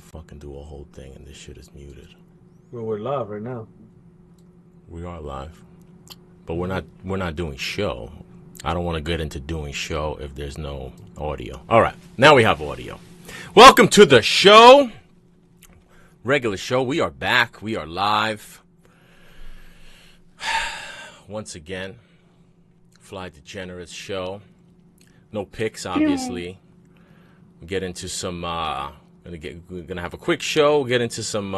fucking do a whole thing and this shit is muted. Well, we're live right now. We are live, but we're not doing show. I don't want to get into doing show if there's no audio. All right, now we have audio. Welcome to the show. Regular show. We are back. We are live. Once again, Fly Degenerates show. No picks, obviously. We get into some. We're gonna have a quick show. We'll get into some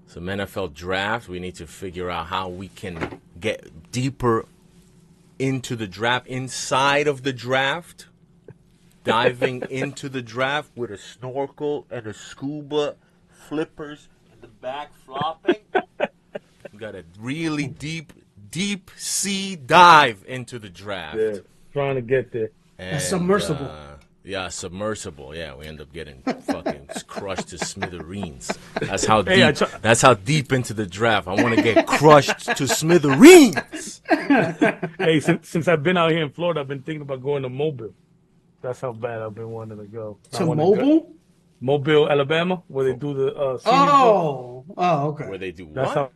NFL draft. We need to figure out how we can get deeper into the draft, inside of the draft, diving into the draft with a snorkel and a scuba, flippers in the back flopping. We got a really deep sea dive into the draft. Yeah, trying to get there. And, submersible. Submersible. Yeah, we end up getting fucking crushed to smithereens. That's how deep. That's how deep into the draft. I want to get crushed to smithereens. Hey, since I've been out here in Florida, I've been thinking about going to Mobile. That's how bad I've been wanting to go. To Mobile? Mobile, Alabama, where they do the Senior Bowl. Oh, okay. Where they do that's what?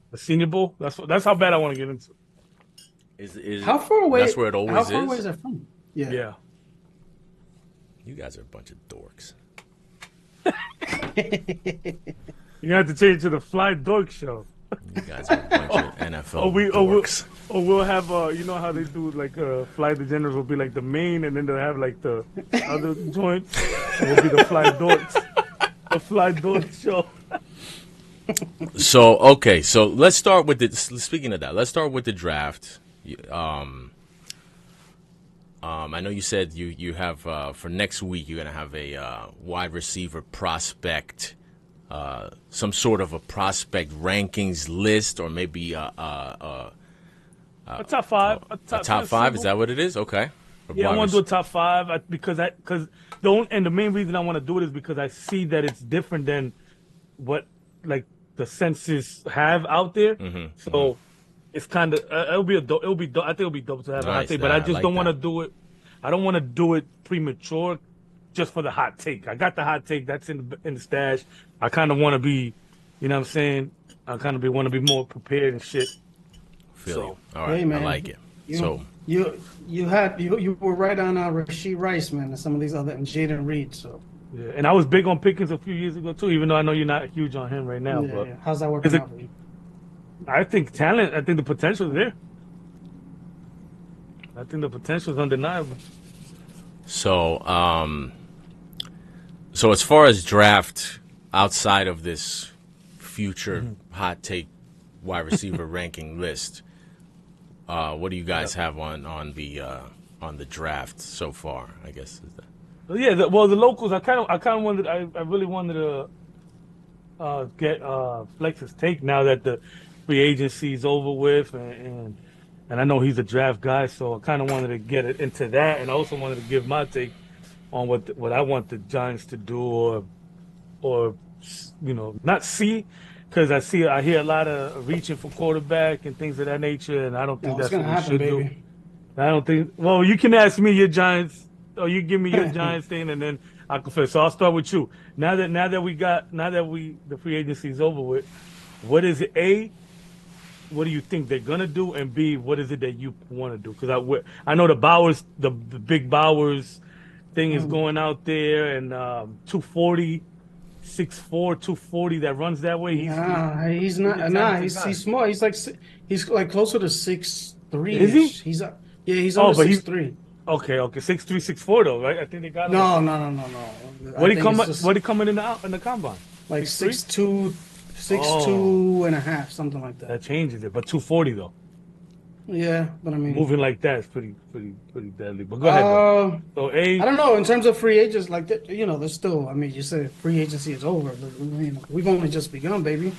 The Senior Bowl. That's how bad I want to get into. Is how far away? That's where it always is. How far away is it from? Yeah. You guys are a bunch of dorks. You have to change it to the Fly Dork Show. You guys are a bunch of NFL dorks. We'll have you know how they do like Fly Degenerates will be like the main, and then they'll have like the other joint. And will be the Fly Dorks. The Fly Dork Show. So let's start with the. Speaking of that, let's start with the draft. I know you said you have for next week you're gonna have a wide receiver prospect, some sort of a prospect rankings list, or maybe a top five. A top five. Is that what it is? Okay. Yeah, I want to do a top five because the main reason I want to do it is because I see that it's different than what like the census have out there. Mm-hmm. So. It's kind of it'll be dope. I think it'll be dope to have a hot take, but I just don't want to do it. I don't want to do it premature, just for the hot take. I got the hot take that's in the stash. I kind of want to be, you know what I'm saying. I kind of want to be more prepared and shit. Feel you. All right, hey, man, I like it. You were right on Rashid Rice, man, and some of these other and Jaden Reed. So yeah, and I was big on Pickens a few years ago too. Even though I know you're not huge on him right now, but how's that working out for you? I think talent. I think the potential is there. I think the potential is undeniable. So, so as far as draft outside of this future hot take wide receiver ranking list, what do you guys have on the draft so far? I guess. Yeah, the locals. I kind of wanted. I really wanted to get Flex's take now that the free agency is over with, and I know he's a draft guy, so I kind of wanted to get it into that, and I also wanted to give my take on what I want the Giants to do, or not see, because I hear a lot of reaching for quarterback and things of that nature, and I don't think that's what we should do. I don't think. Well, you can ask me your Giants, or you give me your Giants thing, and then I confess. So I'll start with you. Now that the free agency is over with, what is it? A, what do you think they're gonna do, and B, what is it that you want to do? Because I know the big Bowers thing is going out there, and 240, 6'4", 240 that runs that way. He's not. He's small. He's like closer to 6'3". Is he? He's over 6'3". Okay, 6'3", 6'4" though, right? I think they got him. No. What he coming in the combine? Like 6'2". 6'2" and a half, something like that. That changes it, but 240 though. Yeah, but I mean, moving like that is pretty deadly. But go ahead. So I don't know in terms of free agents, like that. There's still. I mean, you said free agency is over, but we've only just begun, baby.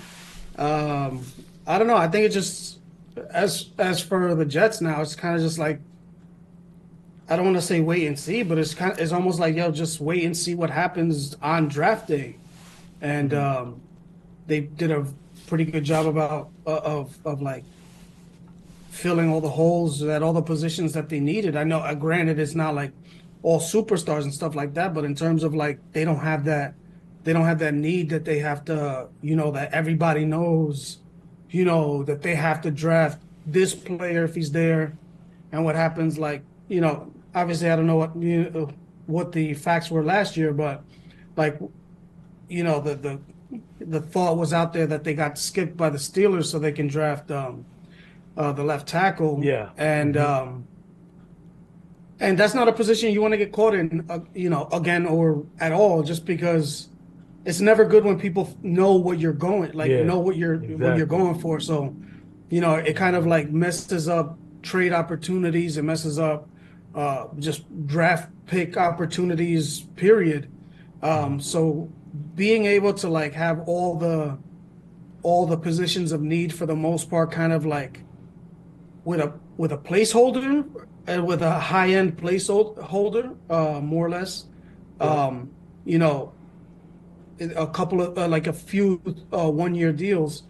I don't know. I think it just as for the Jets now, it's kind of just like, I don't want to say wait and see, but it's almost like, just wait and see what happens on draft day, and they did a pretty good job of like filling all the holes at all the positions that they needed. I know, granted, it's not like all superstars and stuff like that, but in terms of like, they don't have that they don't have that need that they have to, that everybody knows, that they have to draft this player if he's there. And what happens, like, obviously I don't know what the facts were last year, but like, the thought was out there that they got skipped by the Steelers so they can draft the left tackle, Yeah. and Hmm. that's not a position you want to get caught in, again or at all, just because it's never good when people know what you're going, like Yeah. know what you're Exactly. going for. So, it kind of like messes up trade opportunities. It messes up just draft pick opportunities, period. So being able to like have all the positions of need for the most part, kind of like with a placeholder and with a high end placeholder, more or less. Yep. Um, you know, a couple of like a few 1 year deals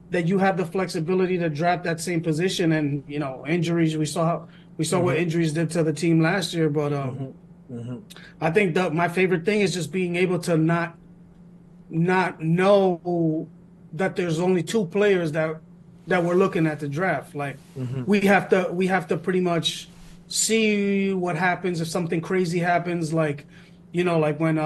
that you have the flexibility to draft that same position. And injuries, we saw what Hmm. injuries did to the team last year. But Hmm. Hmm. I think my favorite thing is just being able to not know that there's only two players that we're looking at the draft. Like Hmm. we have to pretty much see what happens if something crazy happens, like like when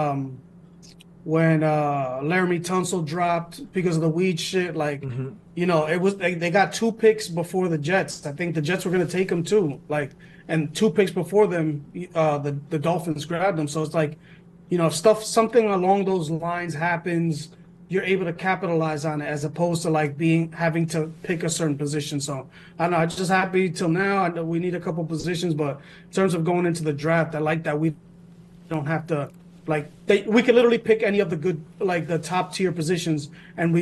Laramie Tunsil dropped because of the weed shit. Like, Hmm. it was they got two picks before the Jets. I think the Jets were going to take him too. Like, and two picks before them, the Dolphins grabbed him. So it's like, if something along those lines happens, you're able to capitalize on it as opposed to like having to pick a certain position. So I don't know. I'm just happy till now. I know we need a couple positions, but in terms of going into the draft, I like that we don't have to, like, we could literally pick any of the good, like the top tier positions, and we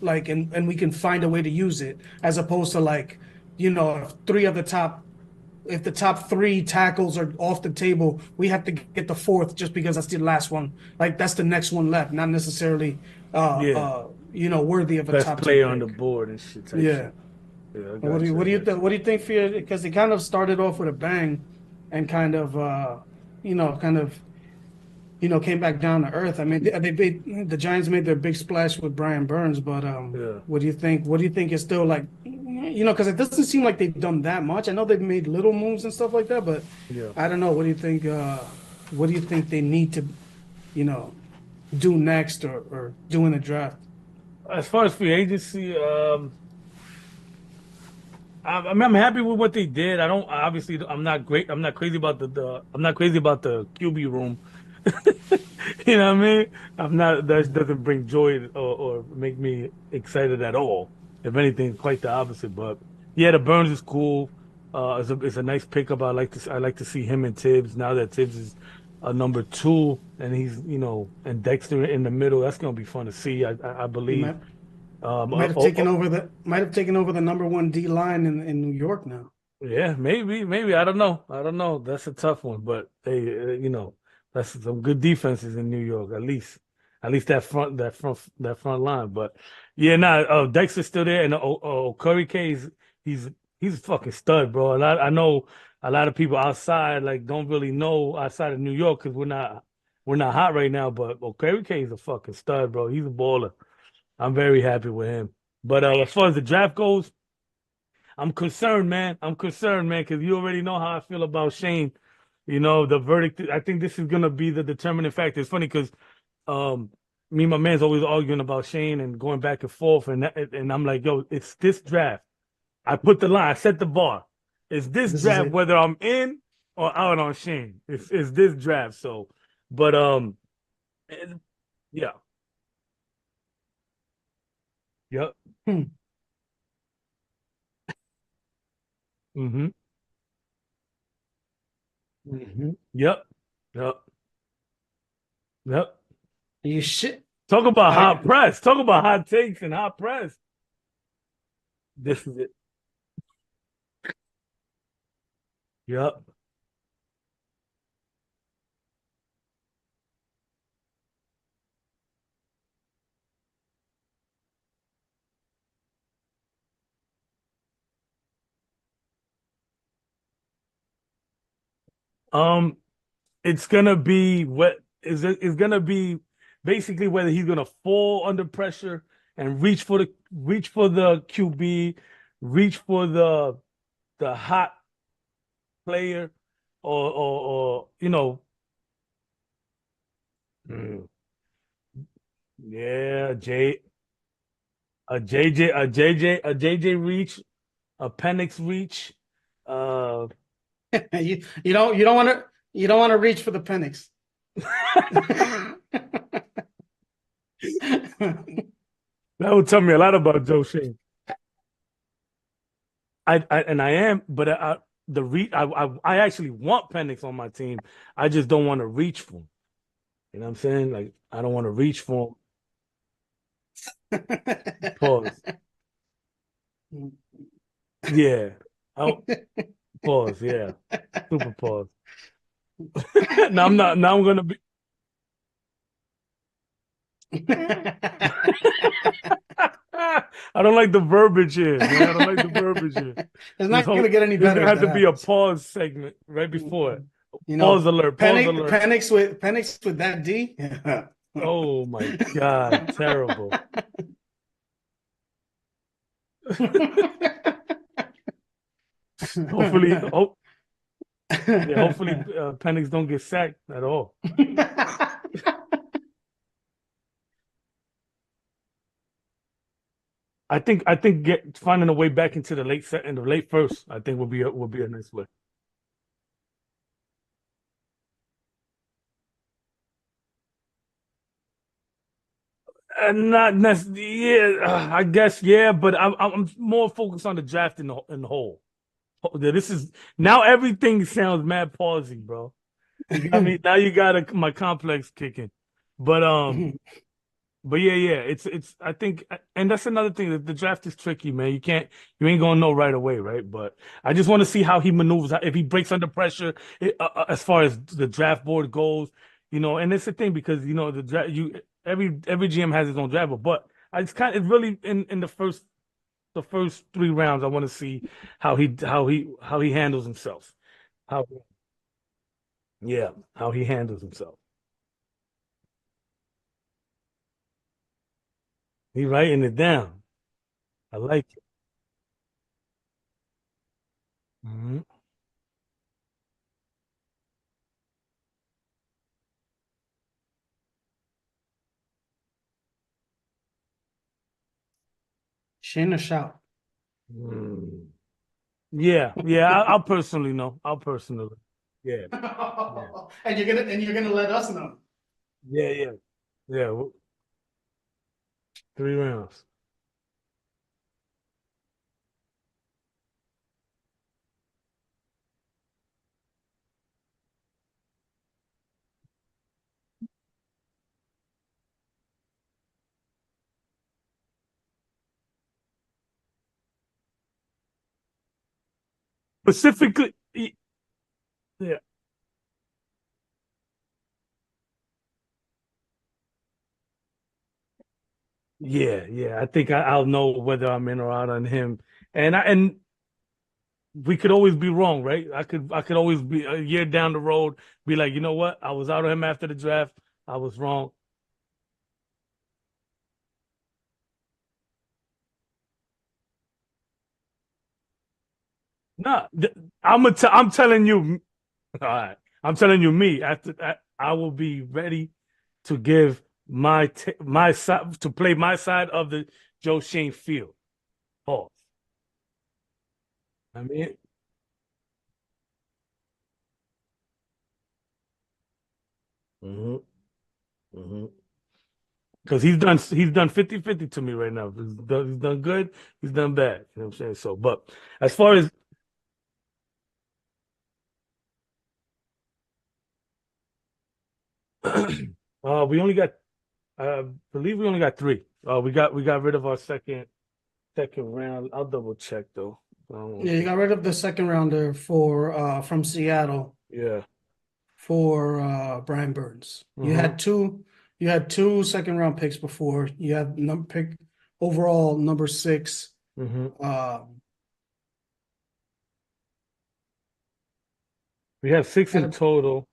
can find a way to use it, as opposed to like, if if the top three tackles are off the table, we have to get the fourth just because that's the last one. Like, that's the next one left, not necessarily Yeah. worthy of a Best top tier player on the pick. board and shit type Yeah. shit. Yeah, I What do got you you. I what do you got th you. what do you think for your, because they kind of started off with a bang, and kind of kind of came back down to earth. I mean, the Giants made their big splash with Brian Burns, but Yeah. what do you think? What do you think is still like, because it doesn't seem like they've done that much. I know they've made little moves and stuff like that, but Yeah. I don't know. What do you think? What do you think they need to, you know, do next, or do in the draft? As far as free agency, I mean, I'm happy with what they did. I don't obviously I'm not great. I'm not crazy about the I'm not crazy about the QB room. You know what I mean? I'm not that doesn't bring joy or make me excited at all. If anything, quite the opposite. But yeah, the Burns is cool. It's a nice pickup. I like to see him and Tibbs now that Tibbs is number two and he's and Dexter in the middle. That's gonna be fun to see. I He believe. might Um, uh, might have oh, taken oh, over the number one D line in New York now. Yeah, maybe. I don't know. I don't know. That's a tough one, but hey, that's some good defenses in New York, at least that front line. But yeah, nah, Dexter's still there, and Curry K he's a fucking stud, bro. And I know a lot of people outside like don't really know outside of New York because we're not hot right now. But Curry K is a fucking stud, bro. He's a baller. I'm very happy with him. But as far as the draft goes. I'm concerned, man. I'm concerned, man, because you already know how I feel about Shane. The verdict. I think this is gonna be the determining factor. It's funny because um, me and my man's always arguing about Shane and going back and forth, and I'm like, yo, it's this draft. I put the line. I set the bar. It's this This is draft it. whether I'm in or out on Shane. It's this draft. So, but and- yeah, yep, Hmm. mm-hmm, yep, yep, yep. You shit. Talk about hot I press. Talk about hot takes and hot press. This is it. Yep. Um, it's gonna be what is it? It's gonna be. basically whether he's gonna fall under pressure and reach for the QB, reach for the hot player, or mm, yeah, a JJ reach, a Penix reach. Uh, you don't want to reach for the Penix. that would tell me a lot about Joe Shane. I am, but I actually want Penix on my team. I just don't want to reach for him. You know what I'm saying? Like I don't want to reach for him. Pause. Yeah. Oh, pause. Yeah. Super pause. Now I'm not. Now I'm gonna be. I don't like the verbiage here, man. I don't like the verbiage here. It's This not going to whole get any there's better gonna if have that to be a happens. pause segment right before it. You Pause know, alert. Pause alert. Penix with that D. Oh my God, terrible. Hopefully, yeah, hopefully Penix don't get sacked at all. I think finding a way back into the in the late first, I think would be a nice way. Not necessarily, yeah, I guess, yeah, but I'm more focused on the draft in the whole. This is now everything sounds mad palsy, bro. You got me now. You got my complex kicking, but yeah, yeah. It's. I think, and that's another thing. That the draft is tricky, man. You ain't gonna know right away, right? But I just want to see how he maneuvers, if he breaks under pressure, as far as the draft board goes. And it's the thing because the draft. Every GM has his own draft board, but it's really in the first 3 rounds. I want to see how he handles himself. How Yeah, how he handles himself. He writing it down. I like it. Mhm. Shane a shout. Mm. Yeah, yeah. I'll personally know. I'll personally. Yeah, yeah, And you're gonna let us know. yeah, yeah, yeah. 3 rounds. Specifically, yeah, yeah, yeah. I think I'll know whether I'm in or out on him, and we could always be wrong, right? I could always be a year down the road, be like, you know what? I was out on him after the draft. I was wrong. Nah, I'm telling you, all right. I'm telling you, me after that, I will be ready to give my side to play my side of the Joe Shane field. Pause. I mean, hmm hmm because he's done 50-50 to me right now. He's done good. He's done bad. You know what I'm saying? So, but as far as we only got, I believe we only got three. We got rid of our second round. I'll double check though. Yeah, you got rid of the second rounder for from Seattle Yeah. for Brian Burns. You Uh-huh. had two second round picks before. You had number pick overall number 6. hmm Uh, We have six had in a, total.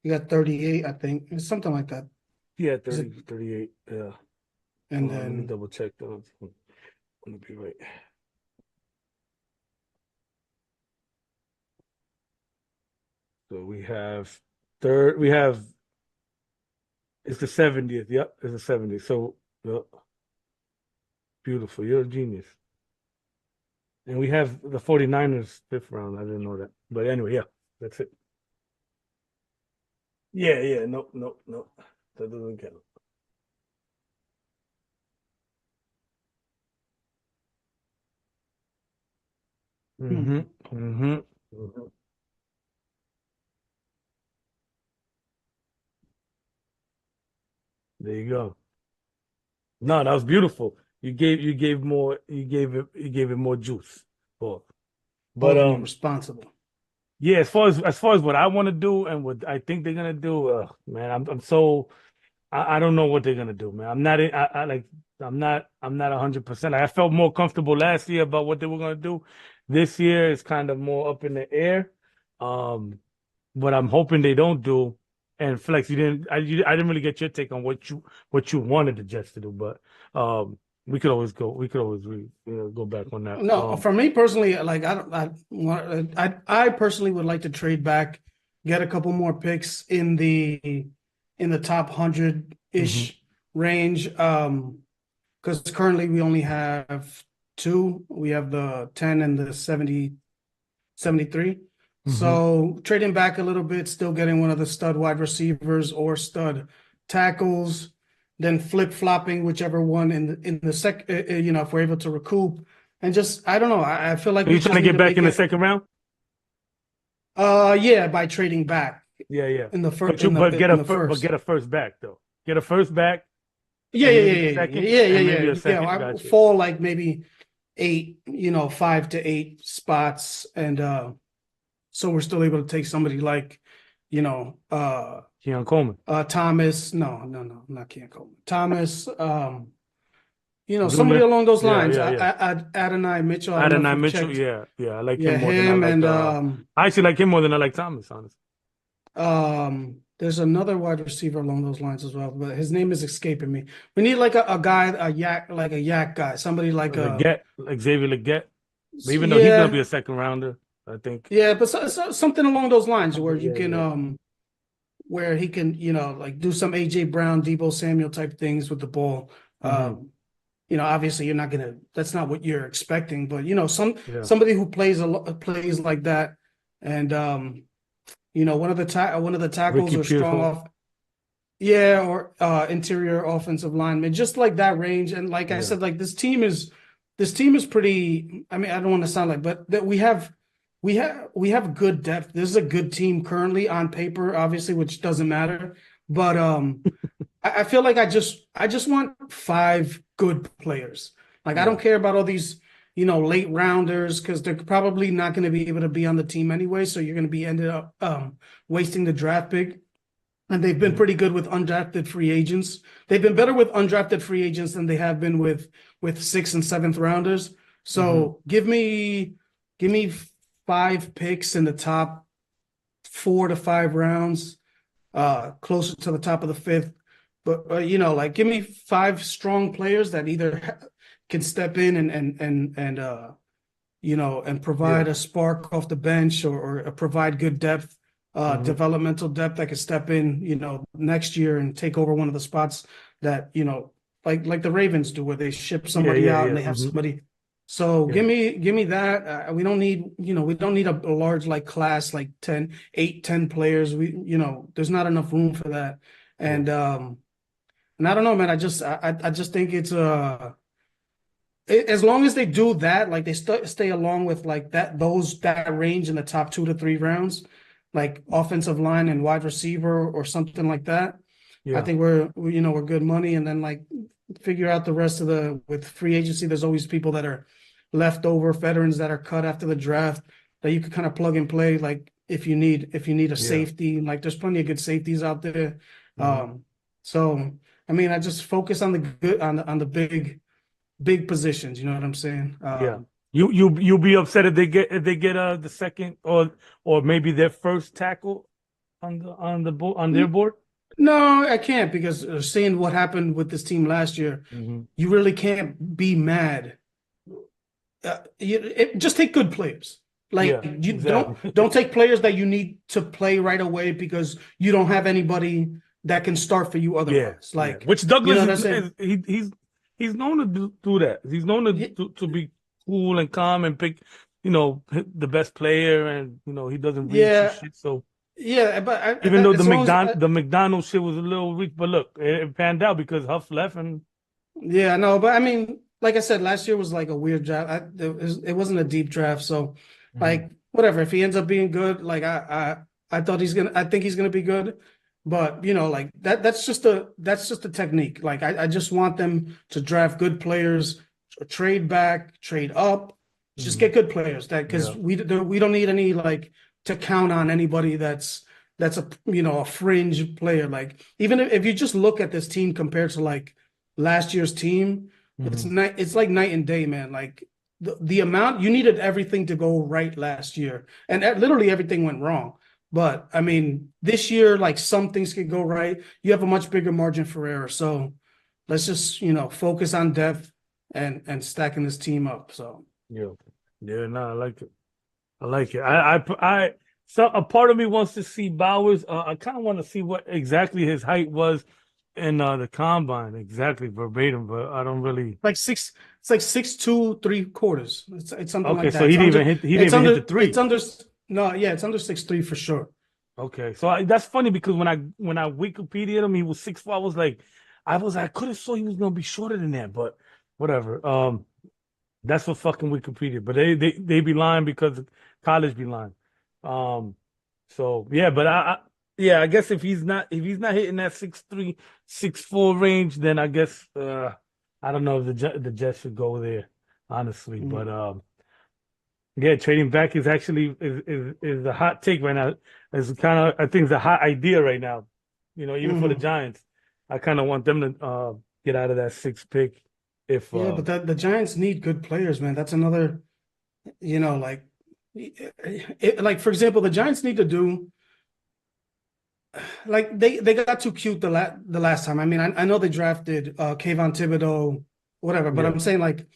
you got 38, I think. It's something like that. Yeah, Is 30, it, 38. Yeah. and Hold on, let me then double check those. Let me be right. So we have third. We have it's the 70th. Yep, it's the 70th. So yep, beautiful. You're a genius. And we have the 49ers fifth round. I didn't know that. But anyway, yeah, that's it. Yeah, yeah. No, no, no. That doesn't count. Mm-hmm. hmm. Mm-hmm. Hmm. There you go. No, that was beautiful. You gave it more juice. Boy. But Oh, and you're responsible. yeah, as far as what I want to do and what I think they're gonna do, man, I'm so I don't know what they're gonna do, man. I'm not in, I like I'm not 100%. I felt more comfortable last year about what they were gonna do. This year is kind of more up in the air. Um, what I'm hoping they don't do. And Flex, I didn't really get your take on what you wanted the Jets to do, but we could always go back on that. No, for me personally, like I don't, I personally would like to trade back, get a couple more picks in the top 100 Hmm. ish range. Because currently we only have two. We have the 10 and the 73. Hmm. So trading back a little bit, still getting one of the stud wide receivers or stud tackles, then flip flopping whichever one in the if we're able to recoup, and just I don't know. I feel like Are we you trying just to need get to back make in the it. second round? Yeah, by trading back Yeah, yeah. in the first But you but get in a the but first. get a first back though. Get a first back Yeah, and yeah, maybe a yeah, yeah, second yeah, yeah, and yeah, maybe a yeah. Yeah, second. I Gotcha. fall like maybe eight, 5 to 8 spots, and so we're still able to take somebody like, you know, Keon Coleman, Thomas. No, no, no, not Ken Coleman. Thomas. Somebody Junior. along those Yeah, lines. yeah, yeah. Adonai Mitchell. I don't know if Adonai you've Mitchell. checked. Yeah, yeah. I like him Yeah, more than I him like. and I actually like him more than I like Thomas. Honestly, there's another wide receiver along those lines as well, but his name is escaping me. We need like a guy, a yak guy, somebody like Leggett, like Xavier Leggett. But even though he's gonna be yeah, a second rounder, I think. yeah, but something along those lines where you Yeah, can yeah. where he can, like do some AJ Brown, Debo Samuel type things with the ball. Hmm. Um, obviously you're not gonna. That's not what you're expecting, but Yeah. somebody who plays like that, and one of the tackles Ricky or strong Pearsall. off, yeah, or interior offensive lineman, just like that range. And like I Yeah. said, like this team is pretty. I mean, I don't want to sound like, but that we have good depth. This is a good team currently on paper, obviously, which doesn't matter. But I feel like I just want five good players. Like I Yeah. don't care about all these, late rounders because they're probably not going to be able to be on the team anyway. So you're going to be ended up wasting the draft pick. And they've been Hmm. pretty good with undrafted free agents. They've been better with undrafted free agents than they have been with sixth and seventh rounders. Hmm. So give me five picks in the top 4 to 5 rounds, closer to the top of the fifth. But like give me five strong players that either can step in and Yeah. provide a spark off the bench or provide good depth, Hmm. developmental depth that could step in, next year and take over one of the spots that, like the Ravens do, where they ship Yeah. somebody Yeah. out and Yeah. they have Hmm. somebody. So Yeah. give me that. We don't need a large like class like 10 players. There's not enough room for that. Yeah. And I don't know, man. I just think it's as long as they do that, like they stay along with like that range in the top 2 to 3 rounds, like offensive line and wide receiver or something like that. I Yeah. think we're good money, and then like figure out the rest of the with free agency. There's always people that are leftover veterans that are cut after the draft that you could kind of plug and play. Like if you need a Yeah. safety, like there's plenty of good safeties out there. Hmm. So I mean, I just focus on the good on the big positions. You know what I'm saying? Yeah. You'll be upset if they get the second or maybe their first tackle on their board. No, I can't because seeing what happened with this team last year, Hmm. you really can't be mad. Just take good players. Like Yeah, you don't exactly. don't take players that you need to play right away because you don't have anybody that can start for you Yeah, otherwise. yeah. Like, Which you know Douglas what I'm saying? he's known to do that. He's known Yeah, to be cool and calm and pick, the best player, and he doesn't reach and yeah, shit. So yeah. But even though as long as The McDonald's shit was a little weak, but look, it panned out because Huff left, and yeah, no, but I mean, like I said, last year was like a weird draft. It wasn't a deep draft, so Mhm. like whatever. If he ends up being good, like I thought I think he's gonna be good. But like that's just a technique. Like I just want them to draft good players, trade back, trade up, just Mhm. get good players. That because Yeah. we don't need any like to count on anybody that's a fringe player. Like even if you just look at this team compared to like last year's team, Mhm. it's like night and day, man. Like the amount you needed everything to go right last year, and literally everything went wrong. But I mean, this year, like some things could go right. You have a much bigger margin for error. So let's just, focus on depth and stacking this team up. So Yeah. Yeah, no, I like it. I like it. So a part of me wants to see Bowers. I kind of want to see what exactly his height was in the combine, exactly verbatim, but I don't really. it's like 6'2", 3/4. It's something Okay, like so that. he didn't even hit the It's three. under no, yeah, it's under 6'3" for sure. Okay, so that's funny because when I Wikipedia him, he was 6'4". I could have saw he was gonna be shorter than that, but whatever. That's for fucking Wikipedia, but they be lying because college be lying. Um, so yeah, but yeah, I guess if he's not hitting that 6'3", 6'4" range, then I guess I don't know if the Jets should go there, honestly. But Mm. yeah, trading back is actually is a hot take right now. It's kind of I think it's a hot idea right now. Even for the Mhm. Giants, I kind of want them to get out of that sixth pick if Yeah, but the Giants need good players, man. That's another, like like for example, the Giants need to do like they got too cute the last time. I mean, I know they drafted Kayvon Thibodeau, whatever, but yeah. I'm saying like,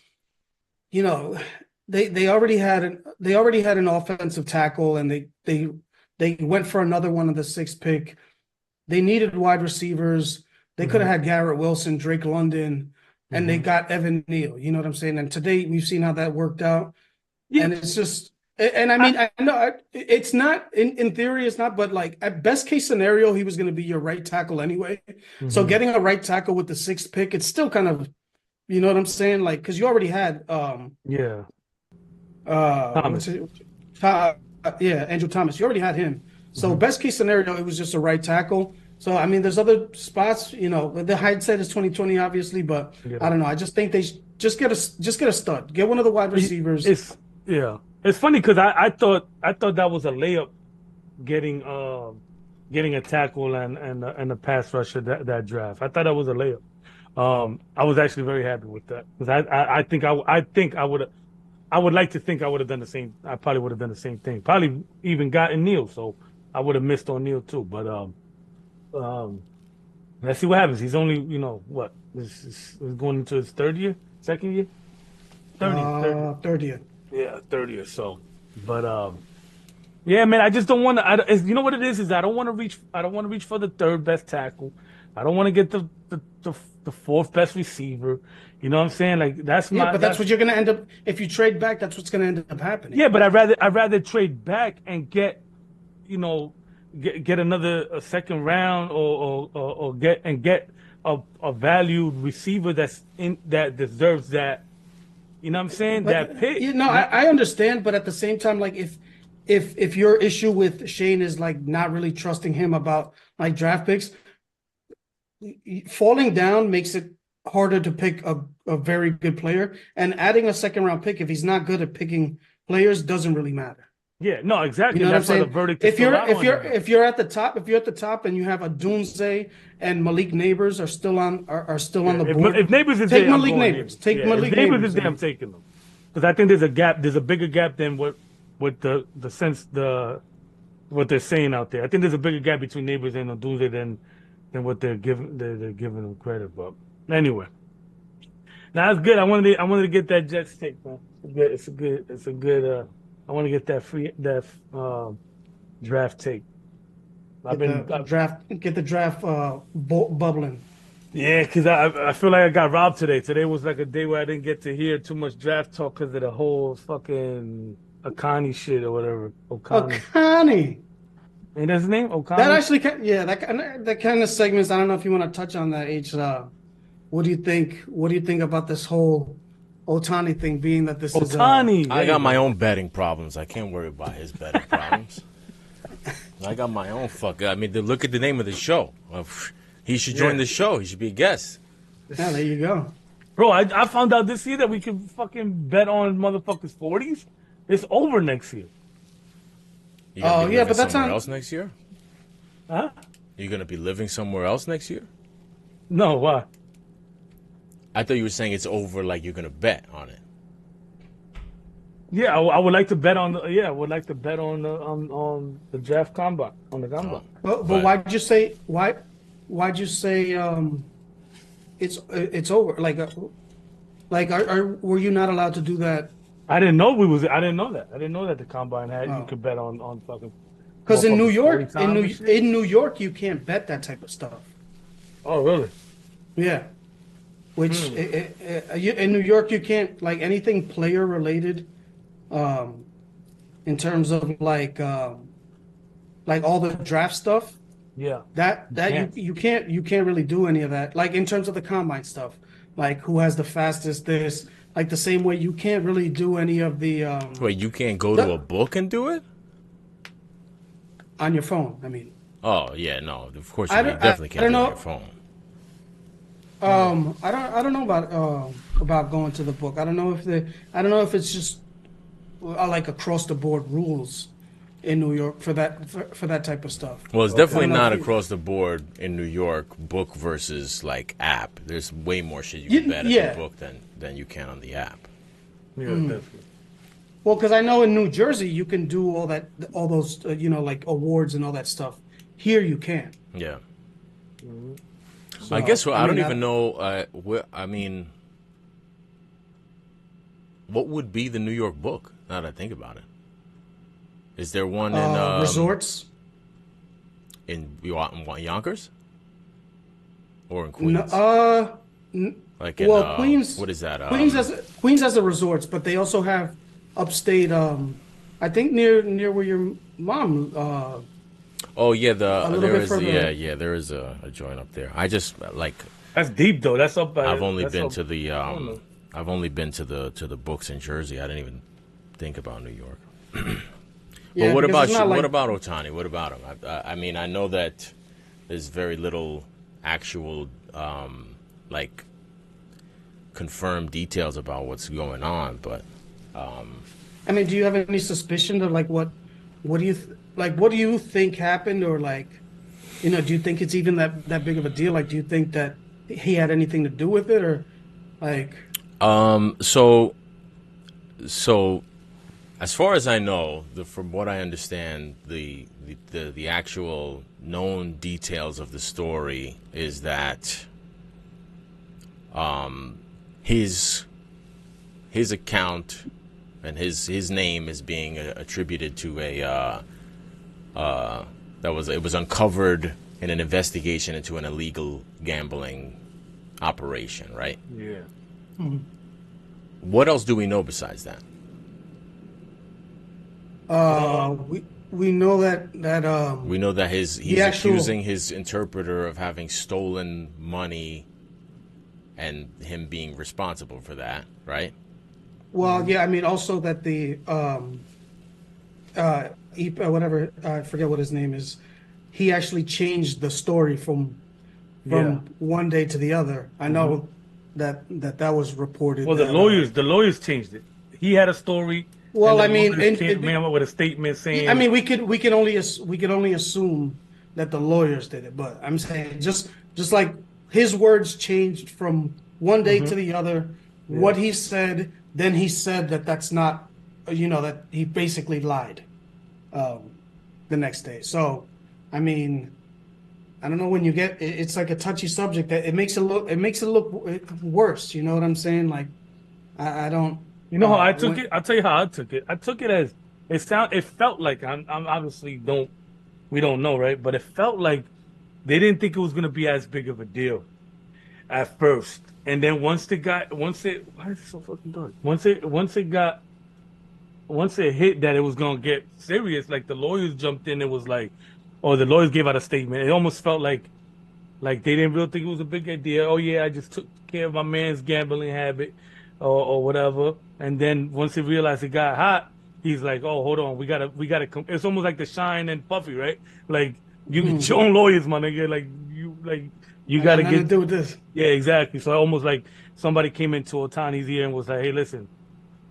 you know, they already had an offensive tackle and they went for another one of the sixth pick. They needed wide receivers. They could have Hmm. had Garrett Wilson, Drake London, and they Hmm. got Evan Neal. You know what I'm saying? And today we've seen how that worked out. Yeah. And it's just, and I mean, I know it's not in theory, it's not, but like at best case scenario, he was going to be your right tackle anyway. So Hmm. getting a right tackle with the sixth pick, it's still kind of, you know what I'm saying? Like, because you already had Yeah. what's Thomas. it? Yeah, Andrew Thomas. You already had him. So Hmm. best case scenario, it was just a right tackle. So I mean, there's other spots. The hindsight is 2020, obviously, but I Yeah. don't know. I just think they just get a stud. Get one of the wide receivers. It's yeah. It's funny because I thought that was a layup getting a tackle and a pass rusher that draft. I thought that was a layup. I was actually very happy with that because I think I would like to think I would have done the same. I probably would have done the same thing. Probably even gotten Neil, so I would have missed on Neil too. But um, let's see what happens. He's only what this is going into his third year, second year, 30th. 30th. Yeah, 30th. So, but yeah, man, I just don't want to. You know what it is I don't want to reach. I don't want to reach for the third best tackle. I don't want to get the fourth best receiver. You know what I'm saying? Like Yeah, but that's that's what you're gonna end up if you trade back. That's what's gonna end up happening. yeah. But I'd rather trade back and you know get another a second round or get a valued receiver that deserves that. You know what I'm saying? But That pick. I, Not I understand, but at the same time, like if your issue with Shane is like not really trusting him about like draft picks, falling down makes it harder to pick a very good player, and adding a second round pick if he's not good at picking players doesn't really matter. yeah, no, You exactly. know And what I'm that's why the saying? verdict is still out on him. If you're at the top, if you're at the top and you have a Dunze and Malik Neighbors are still on Yeah, the if board, Neighbors is take there, I'm Malik going Neighbors. Neighbors. Take Yeah, if Malik Neighbors is Neighbors. there, I'm taking them because I think there's a gap. There's a bigger gap than what the sense what they're saying out there. I think there's a bigger gap between Neighbors and Odunze than what they're giving them credit. But anyway, now it's good. I wanted to get that Jets take, man. It's a good. I want to get that draft take. I've been Get the draft bubbling. Yeah, because I feel like I got robbed today. Today was like a day where I didn't get to hear too much draft talk because of the whole fucking Akani shit or whatever. Okani. Connie. Ain't that his name? Okani? That actually, yeah, that kind of segments. I don't know if you want to touch on that. H. What do you think? What do you think about this whole Otani thing? Being that this is Otani. I got my own betting problems. I can't worry about his betting problems. I got my own fuck. I mean, look at the name of the show. He should join the show. He should be a guest. Yeah, there you go. Bro, I found out this year that we can fucking bet on motherfuckers' 40s. It's over next year. You gonna be yeah, living but that's somewhere on- else next year? Huh? You gonna be living somewhere else next year? No, why? I thought you were saying it's over, like you're gonna bet on it. Yeah, I would like to bet on I would like to bet on the draft combine, on the combine. But But- why'd you say why'd you say it's over? Like were you not allowed to do that? I didn't know I didn't know that. I didn't know that the combine had you Oh. could bet on fucking. Because in New motherfuckers York, 40 times and shit. in New York, you can't bet that type of stuff. Oh, really? Yeah. Which in New York, you can't like anything player related, in terms of like all the draft stuff. Yeah. That can't. you can't really do any of that. Like in terms of the combine stuff, like who has the fastest this, like the same way you can't really do any of the Wait, you can't go to a book and do it? on your phone. I mean, Oh yeah, no. Of course, I you don't- definitely I can't do don't it on know. your phone. I don't know about going to the book. I don't know if it's just like across the board rules in New York for that type of stuff. Well, it's definitely I don't know not if you- across the board in New York. Book versus like app. There's way more shit you Yeah, can bet at yeah. the book than you can on the app. Yeah, definitely. Well, because I know in New Jersey you can do all those like awards and all that stuff. Here you can't. Yeah. So, I guess I don't mean, even know. I mean, what would be the New York book? Now that I think about it, is there one in resorts. in Yonkers or in No, Queens? Like in Queens. What is that? Queens has the resorts, but they also have upstate. I think near where your mom. Oh yeah, little there bit is further. there is a joint up there. I just like That's deep though. That's up. I've only that's been up- to the know. I've only been to the books in Jersey. I didn't even think about New York. Yeah, But what because about it's you? not What like- about Otani? What about him? I mean, I know that there's very little actual like confirmed details about what's going on, but I mean, do you have any suspicion of like what do you what do you think happened, or like, do you think it's even that big of a deal? Like, do you think that he had anything to do with it, or like? so as far as I know, from what I understand, the actual known details of the story is that his account and his name is being attributed to it was uncovered in an investigation into an illegal gambling operation, right? Yeah. What else do we know besides that? We know that We know that he's actual- accusing his interpreter of having stolen money and him being responsible for that, right? well, yeah, I mean, also that the whatever, I forget what his name is, he actually changed the story from Yeah. one day to the other. I know that was reported. Well, the that, lawyers changed it. He had a story. Well, and the I mean, lawyers and- came out with a statement saying. I mean, we can only assume that the lawyers did it, but I'm saying just like his words changed from one day to the other. What he said, then he said that's not, that he basically lied the next day. So, I mean, I don't know when you get it's like a touchy subject that it makes it look worse. You know what I'm saying? Like I don't You know how I took when it? I'll tell you how I took it. I took it as it felt like I'm obviously don't we don't know, right? But it felt like they didn't think it was gonna be as big of a deal at first. And then once it why is it so fucking dark? Once it hit that it was gonna get serious, like the lawyers jumped in and was like, or the lawyers gave out a statement. It almost felt like they didn't really think it was a big idea. Oh yeah, I just took care of my man's gambling habit, or whatever. And then once he realized it got hot, he's like, "Oh, hold on, we gotta." It's almost like the Shine and Puffy, right? Like you get your own lawyers, my nigga. Like you I got gotta nothing get. to do with this. Yeah, exactly. So almost like somebody came into Otani's ear and was like, "Hey, listen,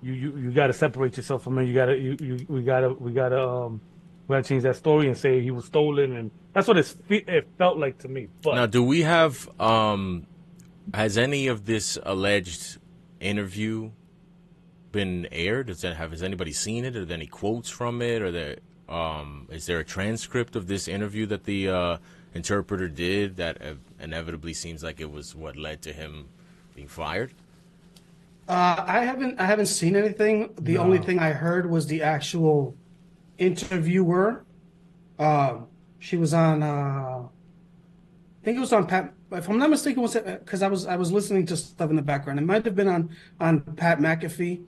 you gotta separate yourself from him. You gotta you we gotta change that story and say he was stolen." And that's what it felt like to me. Now, But do we have has any of this alleged interview been aired? Has anybody seen it? Are there any quotes from it? Is there a transcript of this interview that the interpreter did that inevitably seems like it was what led to him being fired? I haven't seen anything. The only no. thing I heard was the actual interviewer. She was on. I think it was on Pat. If I'm not mistaken, was it because I was listening to stuff in the background. It might have been on Pat McAfee.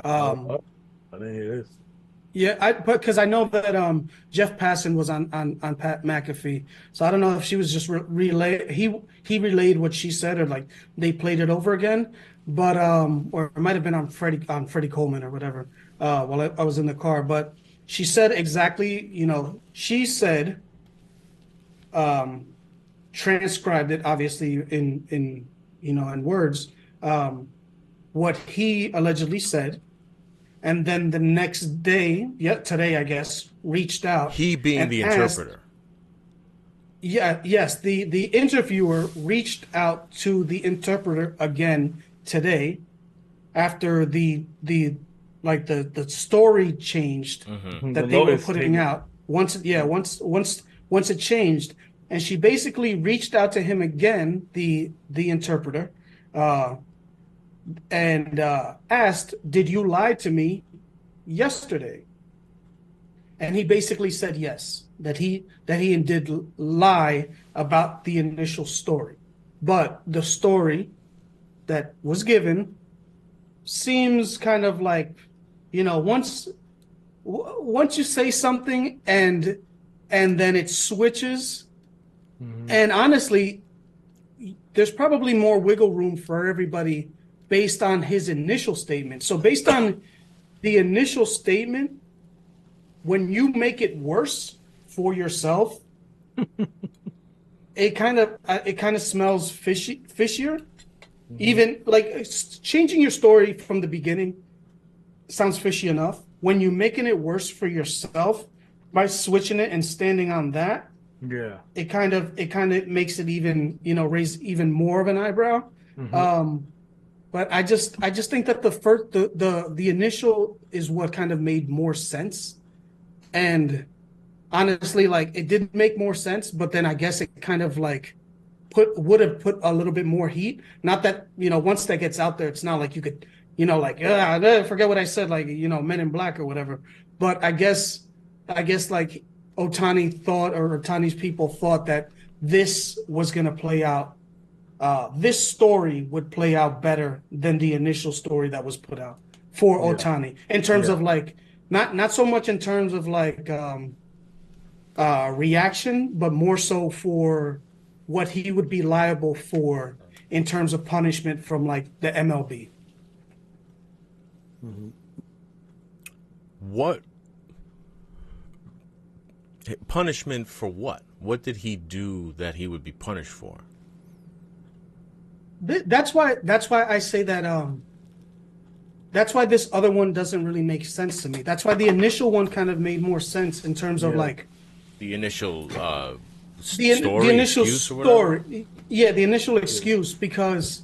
Um, I didn't hear this. yeah, but because I know that Jeff Passan was on Pat McAfee, so I don't know if she was just relay he relayed what she said or like they played it over again, but or it might have been on Freddie Coleman or whatever. While I was in the car, but she said exactly, she said um transcribed it obviously in in words, what he allegedly said, and then the next day, today I guess, reached out He being and the asked. interpreter. Yeah, yes, the interviewer reached out to the interpreter again today after the story changed Mhm. The that they were lowest putting statement. out. Once it changed, and she basically reached out to him again, the interpreter, uh and asked, "Did you lie to me yesterday?" And he basically said yes, that he did lie about the initial story, but the story that was given seems kind of like, once you say something and then it switches, Mhm. and honestly, there's probably more wiggle room for everybody based on his initial statement. So based on the initial statement, when you make it worse for yourself, it kind of smells fishier. Mhm. Even like changing your story from the beginning sounds fishy enough. When you're making it worse for yourself by switching it and standing on that, Yeah. it kind of makes it even, raise even more of an eyebrow. Hmm. Um, but I just think that the initial is what kind of made more sense. And honestly, like it did make more sense, but then I guess it kind of like would have put a little bit more heat. Not that, once that gets out there, it's not like you could, like, forget what I said, like, Men in Black or whatever. But I guess like Otani's people thought that this was going to play out. This story would play out better than the initial story that was put out for Yeah. Otani in terms Yeah. of like, not so much in terms of like reaction, but more so for what he would be liable for in terms of punishment from like the MLB. Hmm. What punishment for what? What did he do that he would be punished for? That's why I say that that's why this other one doesn't really make sense to me. That's why the initial one kind of made more sense in terms of Yeah. like The initial the story, initial excuse, or whatever? story. Yeah, the initial Yeah. excuse, because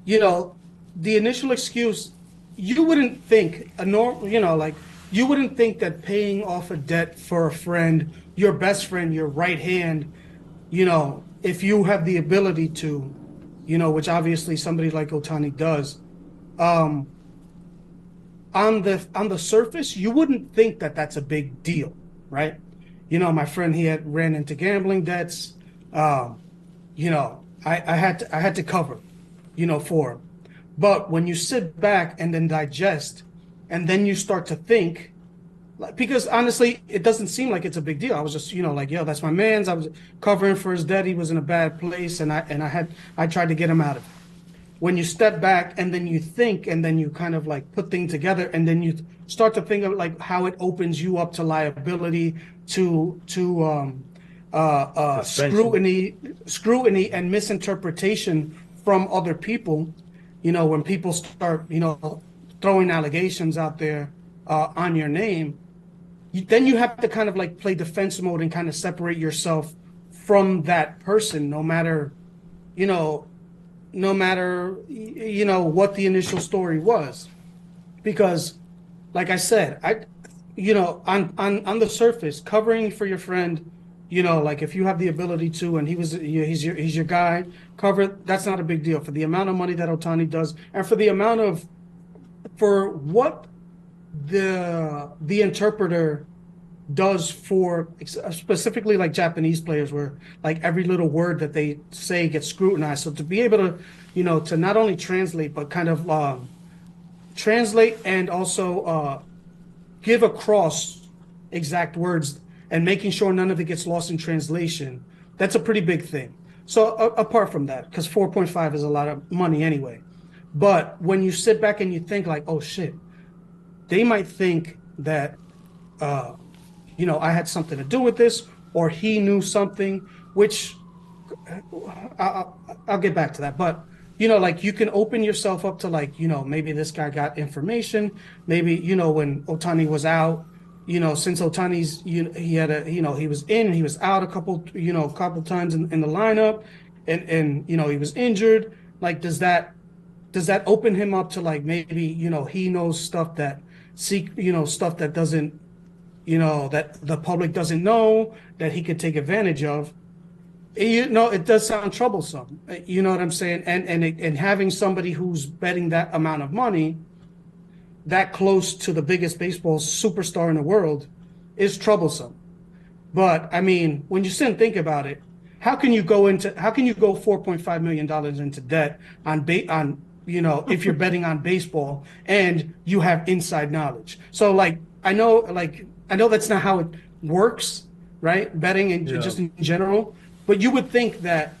you know the initial excuse, you wouldn't think a normal, like you wouldn't think that paying off a debt for a friend, your best friend, your right hand, if you have the ability to, which obviously somebody like Otani does, um, on the surface, you wouldn't think that that's a big deal, right? My friend, he had ran into gambling debts. Um, I had to cover, for him. But when you sit back and then digest, and then you start to think, like, because honestly, it doesn't seem like it's a big deal. I was just, like, yo, that's my man's. I was covering for his debt. He was in a bad place, and I tried to get him out of it. When you step back and then you think and then you kind of like put things together and then you start to think of like how it opens you up to liability, to Suspension. scrutiny and misinterpretation from other people. When people start throwing allegations out there on your name, then you have to kind of like play defense mode and kind of separate yourself from that person, no matter you know what the initial story was. Because like I said, on the surface, covering for your friend, like if you have the ability to, and he's your guy, cover, that's not a big deal. For the amount of money that Otani does, and for what the interpreter does for specifically like Japanese players, where like every little word that they say gets scrutinized. So to be able to, to not only translate but kind of translate and also give across exact words and making sure none of it gets lost in translation, that's a pretty big thing. So apart from that, because 4.5 is a lot of money anyway, but when you sit back and you think like, oh shit, they might think that I had something to do with this, or he knew something, which I'll get back to that. But, like you can open yourself up to like, maybe this guy got information. Maybe, when Otani was out, since Otani's, he had he was in, he was out a couple times in the lineup, and he was injured. Like, does that open him up to like maybe, he knows stuff stuff that doesn't, that the public doesn't know, that he could take advantage of. It does sound troublesome. You know what I'm saying? And having somebody who's betting that amount of money that close to the biggest baseball superstar in the world is troublesome. But I mean, when you sit and think about it, how can you go $4.5 million into debt on if you're betting on baseball and you have inside knowledge? So like I know that's not how it works, right? Betting and just in general. But you would think that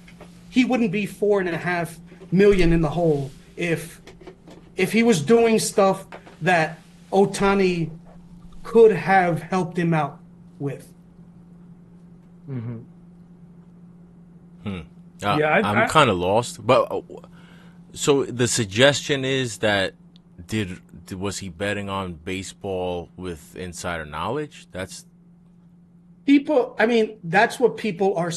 he wouldn't be $4.5 million in the hole if he was doing stuff that Otani could have helped him out with. Mm-hmm. I'm kind of lost, but so the suggestion is that was he betting on baseball with insider knowledge? That's people. I mean, that's what people are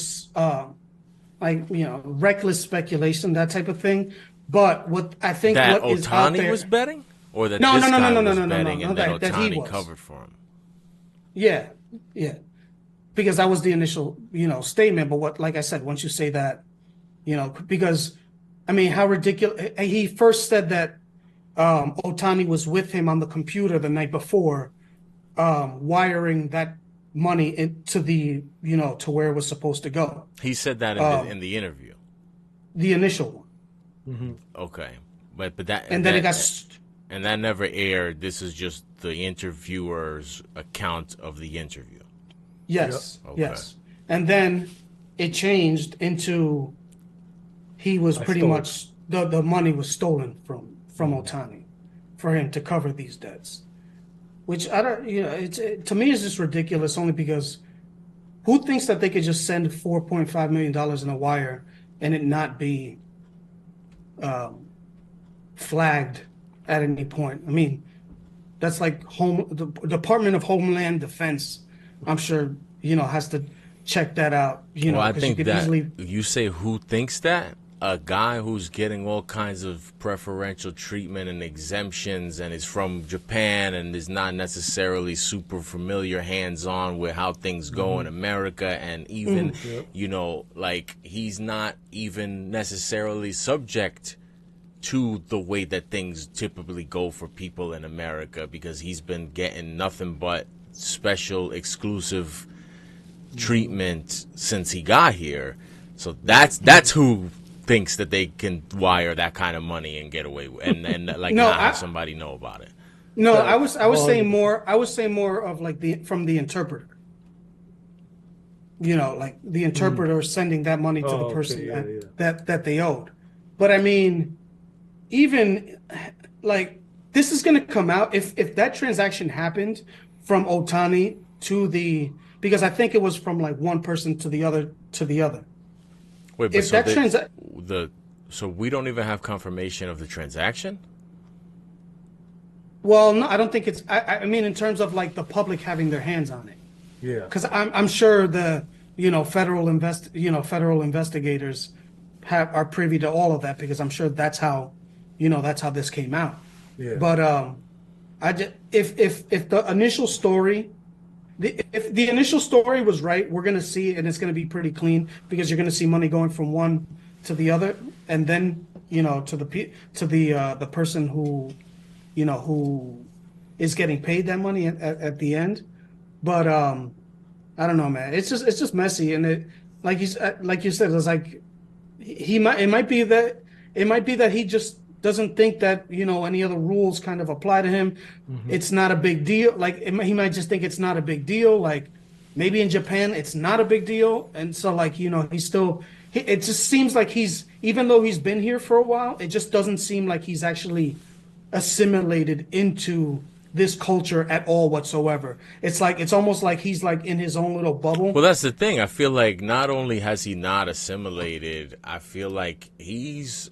like, reckless speculation, that type of thing. But what I think that what is out Otani there, was betting, or that no, this no, no, no, guy no, no, was no, no, betting no, and then that he Otani was. covered for him. Yeah, yeah, because that was the initial, statement. But what, like I said, once you say that, because, I mean, how ridiculous. He first said that Otani was with him on the computer the night before, wiring that money into the, to where it was supposed to go. He said that in the interview. The initial one. Mm-hmm. Okay, but that And then it got. and that never aired. This is just the interviewer's account of the interview. Yes, Yep. Okay. yes. And then it changed into he was pretty stole much the money was stolen from Otani for him to cover these debts. Which I don't, to me is just ridiculous, only because who thinks that they could just send $4.5 million in a wire and it not be flagged at any point? I mean, that's like the Department of Homeland Defense, I'm sure, has to check that out. Well, I 'cause think you could that easily. you say who thinks that. a guy who's getting all kinds of preferential treatment and exemptions and is from Japan and is not necessarily super familiar hands-on with how things go in America, and even you know, like, he's not even necessarily subject to the way that things typically go for people in America, because he's been getting nothing but special exclusive treatment since he got here. So that's who thinks that they can wire that kind of money and get away with, and like No, not have somebody know about it. No, I was saying more. I was saying more of like from the interpreter. You know, like the interpreter sending that money to the person that they owed. But I mean, even like this is going to come out if that transaction happened from Otani to because I think it was from like one person to the other. Wait, but If so that so we don't even have confirmation of the transaction? Well, no, I don't think it's. I mean, in terms of like the public having their hands on it. Yeah. Because I'm sure the federal investigators are privy to all of that, because I'm sure that's how this came out. Yeah. But I just, if the initial story. If the initial story was right, we're going to see, and it's going to be pretty clean, because you're going to see money going from one to the other, and then to the person who is getting paid that money at the end. But I don't know, man. It's just messy, and it like you said, it's like it might be that he just doesn't think that any other rules kind of apply to him. It's not a big deal. Like he might just think it's not a big deal. Like maybe in Japan it's not a big deal, and so like he's still. It just seems like even though he's been here for a while, it just doesn't seem like he's actually assimilated into this culture at all whatsoever. It's almost like he's like in his own little bubble. Well, that's the thing. I feel like not only has he not assimilated, I feel like he's.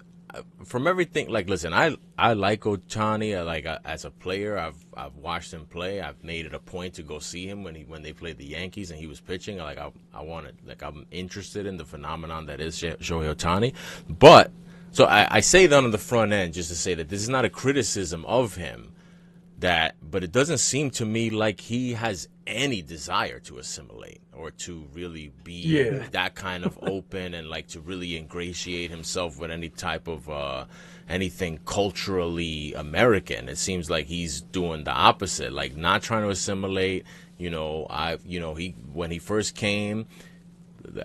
From everything, like, listen, I like Otani. As a player, I've watched him play. I've made it a point to go see him when they played the Yankees and he was pitching. I'm interested in the phenomenon that is Shohei Otani. But so I say that on the front end just to say that this is not a criticism of him. But it doesn't seem to me like he has any desire to assimilate or to really be that kind of open and like to really ingratiate himself with any type of anything culturally American. It seems like he's doing the opposite, like not trying to assimilate. When he first came,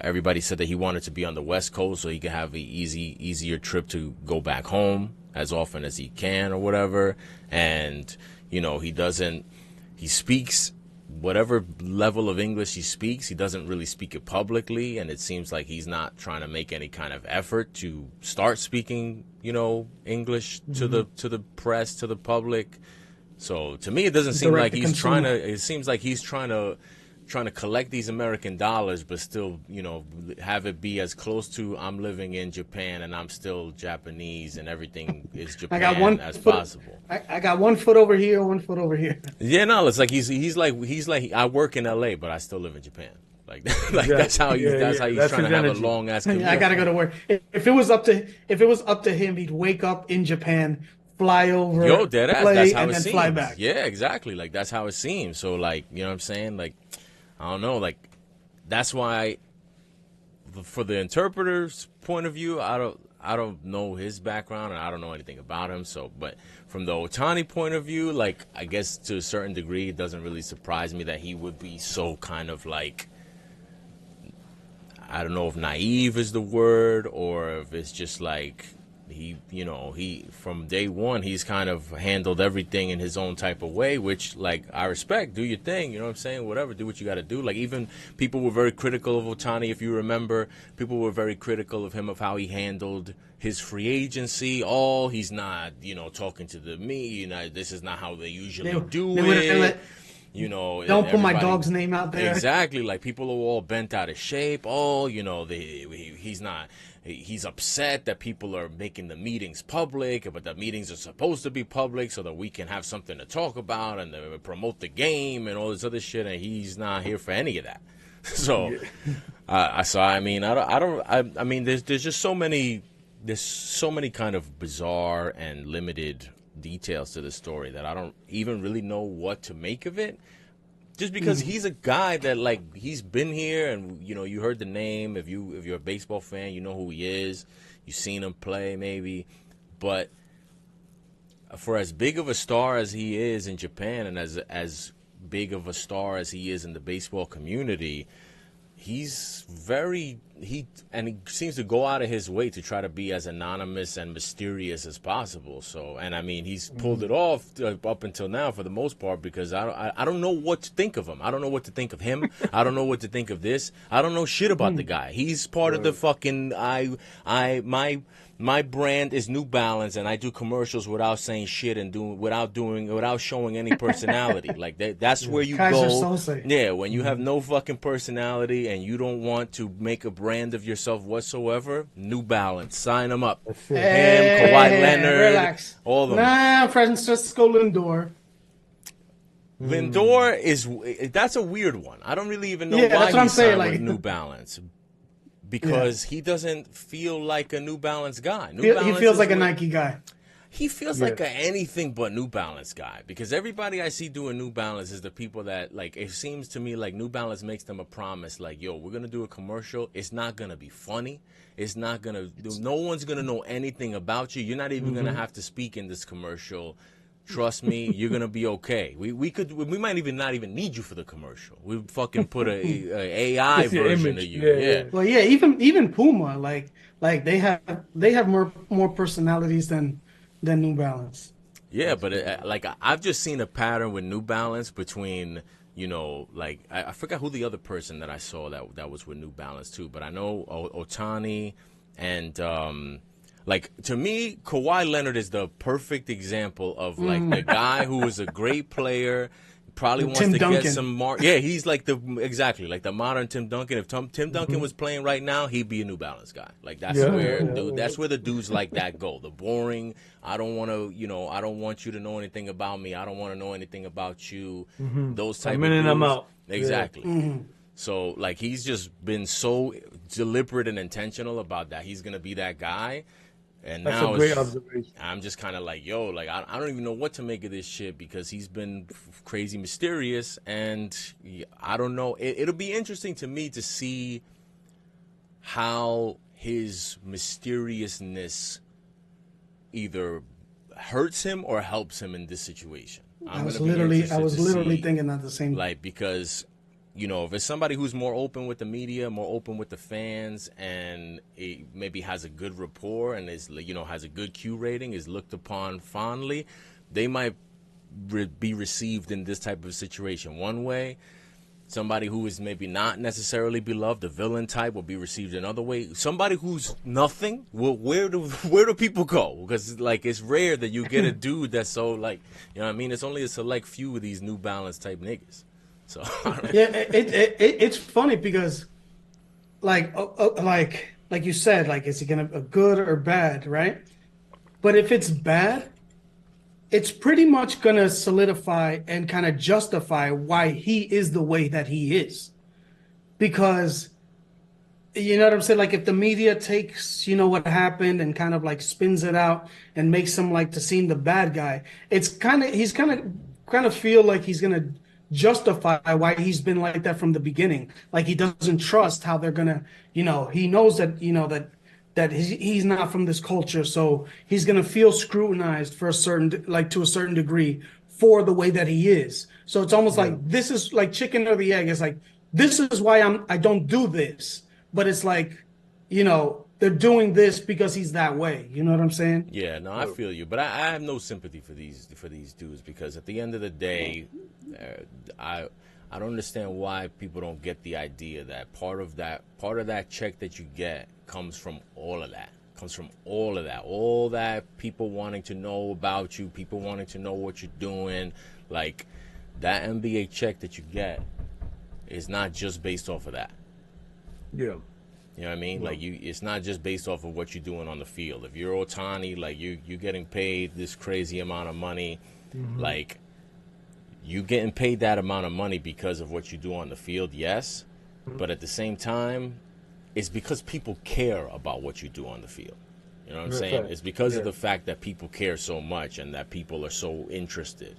everybody said that he wanted to be on the West Coast so he could have an easier trip to go back home as often as he can or whatever. And he speaks whatever level of English he speaks, he doesn't really speak it publicly, and it seems like he's not trying to make any kind of effort to start speaking, English to the press, to the public. So to me, it doesn't seem like he's trying to. It seems like he's trying to collect these American dollars, but still, have it be as close to I'm living in Japan and I'm still Japanese and everything is Japan as possible. I got 1 foot over here, 1 foot over here. Yeah, no, it's like he's like I work in LA, but I still live in Japan. Like that's how he's trying to have a long ass commute. I gotta go to work. If it was up to him, he'd wake up in Japan, fly over, dead ass. play, That's how and it then seems. fly back. Yeah, exactly. Like that's how it seems. So like, you know what I'm saying? Like, I don't know. Like, that's why, for the interpreter's point of view, I don't know his background and I don't know anything about him. So, but from the Otani point of view, like, I guess to a certain degree, it doesn't really surprise me that he would be so kind of like, I don't know if naive is the word or if it's just like he from day one, he's kind of handled everything in his own type of way, which, like, I respect. Do your thing, you know what I'm saying? Whatever, do what you got to do. Like, even people were very critical of Otani, if you remember. People were very critical of him, of how he handled his free agency. He's not, talking to the media. This is not how they usually do it. Don't put my dog's name out there. Exactly. Like, people are all bent out of shape. He's not. He's upset that people are making the meetings public, but the meetings are supposed to be public so that we can have something to talk about and promote the game and all this other shit. And he's not here for any of that. So, I mean, there's just so many there's so many kind of bizarre and limited details to the story that I don't even really know what to make of it. Just because he's a guy that, like, he's been here, and you heard the name. If you're a baseball fan, you know who he is. You've seen him play maybe, but for as big of a star as he is in Japan, and as big of a star as he is in the baseball community, he seems to go out of his way to try to be as anonymous and mysterious as possible. So, and I mean, he's pulled it off up until now for the most part, because I don't know what to think of him. I don't know what to think of him. I don't know what to think of this. I don't know shit about the guy. He's part of the fucking my brand is New Balance, and I do commercials without saying shit and without showing any personality. Like that's where you Kaiser go. Sose. Yeah, when you have no fucking personality and you don't want to make a brand of yourself whatsoever, New Balance, sign them up. That's it. Him, Kawhi Leonard, Relax. all of them. Nah, Francisco Lindor. Lindor that's a weird one. I don't really even know Yeah, why that's what I'm he's signed saying, with like- New Balance. Because he doesn't feel like a New Balance guy. He Balance feels is like a what- Nike guy. He feels like a anything but New Balance guy, because everybody I see doing New Balance is the people that, like, it seems to me like New Balance makes them a promise, like, yo, we're gonna do a commercial. It's not gonna be funny. It's not gonna. No one's gonna know anything about you. You're not even gonna have to speak in this commercial. Trust me, you're gonna be okay. We might even not even need you for the commercial. We fucking put a AI It's your version image. of you. Yeah, Yeah. yeah. Well, yeah, even Puma, like they have more personalities than New Balance. Yeah, but I've just seen a pattern with New Balance between, like I forgot who the other person that I saw that was with New Balance too, but I know Otani and like, to me, Kawhi Leonard is the perfect example of, like, the guy who is a great player, probably wants Tim to Duncan. get some more. Yeah, he's like the modern Tim Duncan. If Tim Duncan was playing right now, he'd be a New Balance guy. Like, that's that's where the dudes like that go. The boring. I don't want to, I don't want you to know anything about me. I don't want to know anything about you. Those type I'm of in dudes. and I'm out. Exactly. So, like, he's just been so deliberate and intentional about that. He's gonna be that guy. And That's now a great observation. I'm just kind of like, yo, like, I don't even know what to make of this shit, because he's been crazy mysterious, and I don't know. It'll be interesting to me to see how his mysteriousness either hurts him or helps him in this situation. I was gonna be literally interested to see, thinking that the same. like, because if it's somebody who's more open with the media, more open with the fans, and it maybe has a good rapport and is, has a good Q rating, is looked upon fondly, they might be received in this type of situation one way. Somebody who is maybe not necessarily beloved, a villain type, will be received another way. Somebody who's nothing, where do people go? Because, like, it's rare that you get a dude that's so, like, what I mean? It's only a select few of these New Balance type niggas. So Yeah, it's funny because, like you said, like, is he gonna be good or bad, right? But if it's bad, it's pretty much gonna solidify and kind of justify why he is the way that he is, because you know what I'm saying. Like, if the media takes what happened and kind of like spins it out and makes him like to seem the bad guy, he's kind of feel like he's gonna justify why he's been like that from the beginning. Like, he doesn't trust how they're gonna, he knows that that he's not from this culture, so he's gonna feel scrutinized for to a certain degree for the way that he is. So it's almost like this is like chicken or the egg. It's like, this is why I don't do this, but it's like, they're doing this because he's that way. You know what I'm saying? yeah, no, I feel you, but I have no sympathy for these dudes, because at the end of the day, I don't understand why people don't get the idea that part of that check that you get comes from all of that. All that people wanting to know about you, people wanting to know what you're doing. Like, that NBA check that you get is not just based off of that. Yeah. You know what I mean? Like, it's not just based off of what you're doing on the field. If you're Otani, like, you're getting paid this crazy amount of money, like, you getting paid that amount of money because of what you do on the field, yes. But at the same time, it's because people care about what you do on the field. You know what I'm Real saying? fact. It's because of Yeah. the fact that people care so much and that people are so interested.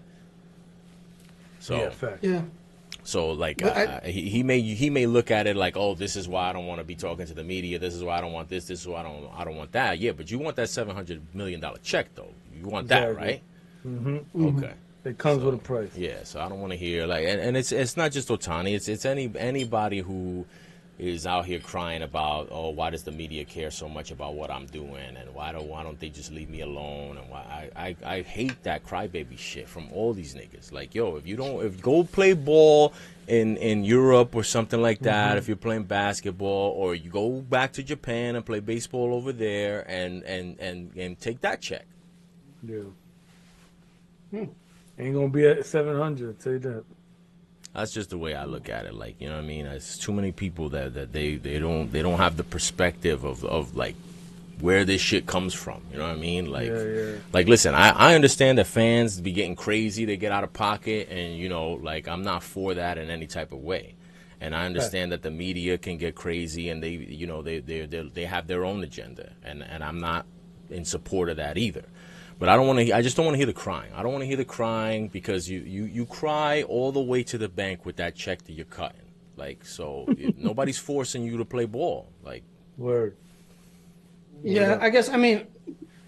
So, Yeah, fact. Yeah. so like But I, he may look at it like, oh, this is why I don't want to be talking to the media. This is why I don't want this. This is why I don't want that. Yeah, but you want that $700 million check though. You want that, Exactly. right? Mm-hmm. Okay. It comes So, with a price. yeah, so I don't want to hear like, and it's not just Otani. It's anybody who is out here crying about, oh, why does the media care so much about what I'm doing, and why don't they just leave me alone, and why I hate that crybaby shit from all these niggas. Like, yo, if you go play ball in Europe or something like that, if you're playing basketball, or you go back to Japan and play baseball over there, and take that check. Yeah. Ain't gonna be at 700. I'll tell you that. That's just the way I look at it. Like, you know what I mean? It's too many people that they don't have the perspective of like where this shit comes from. You know what I mean? Like, Yeah. like listen, I understand that fans be getting crazy, they get out of pocket, and you know, like I'm not for that in any type of way. And I understand that the media can get crazy, and they have their own agenda, and I'm not in support of that either. But I just don't want to hear the crying. I don't want to hear the crying because you cry all the way to the bank with that check that you're cutting. Like, so nobody's forcing you to play ball. Like, Word. yeah, I guess, I mean,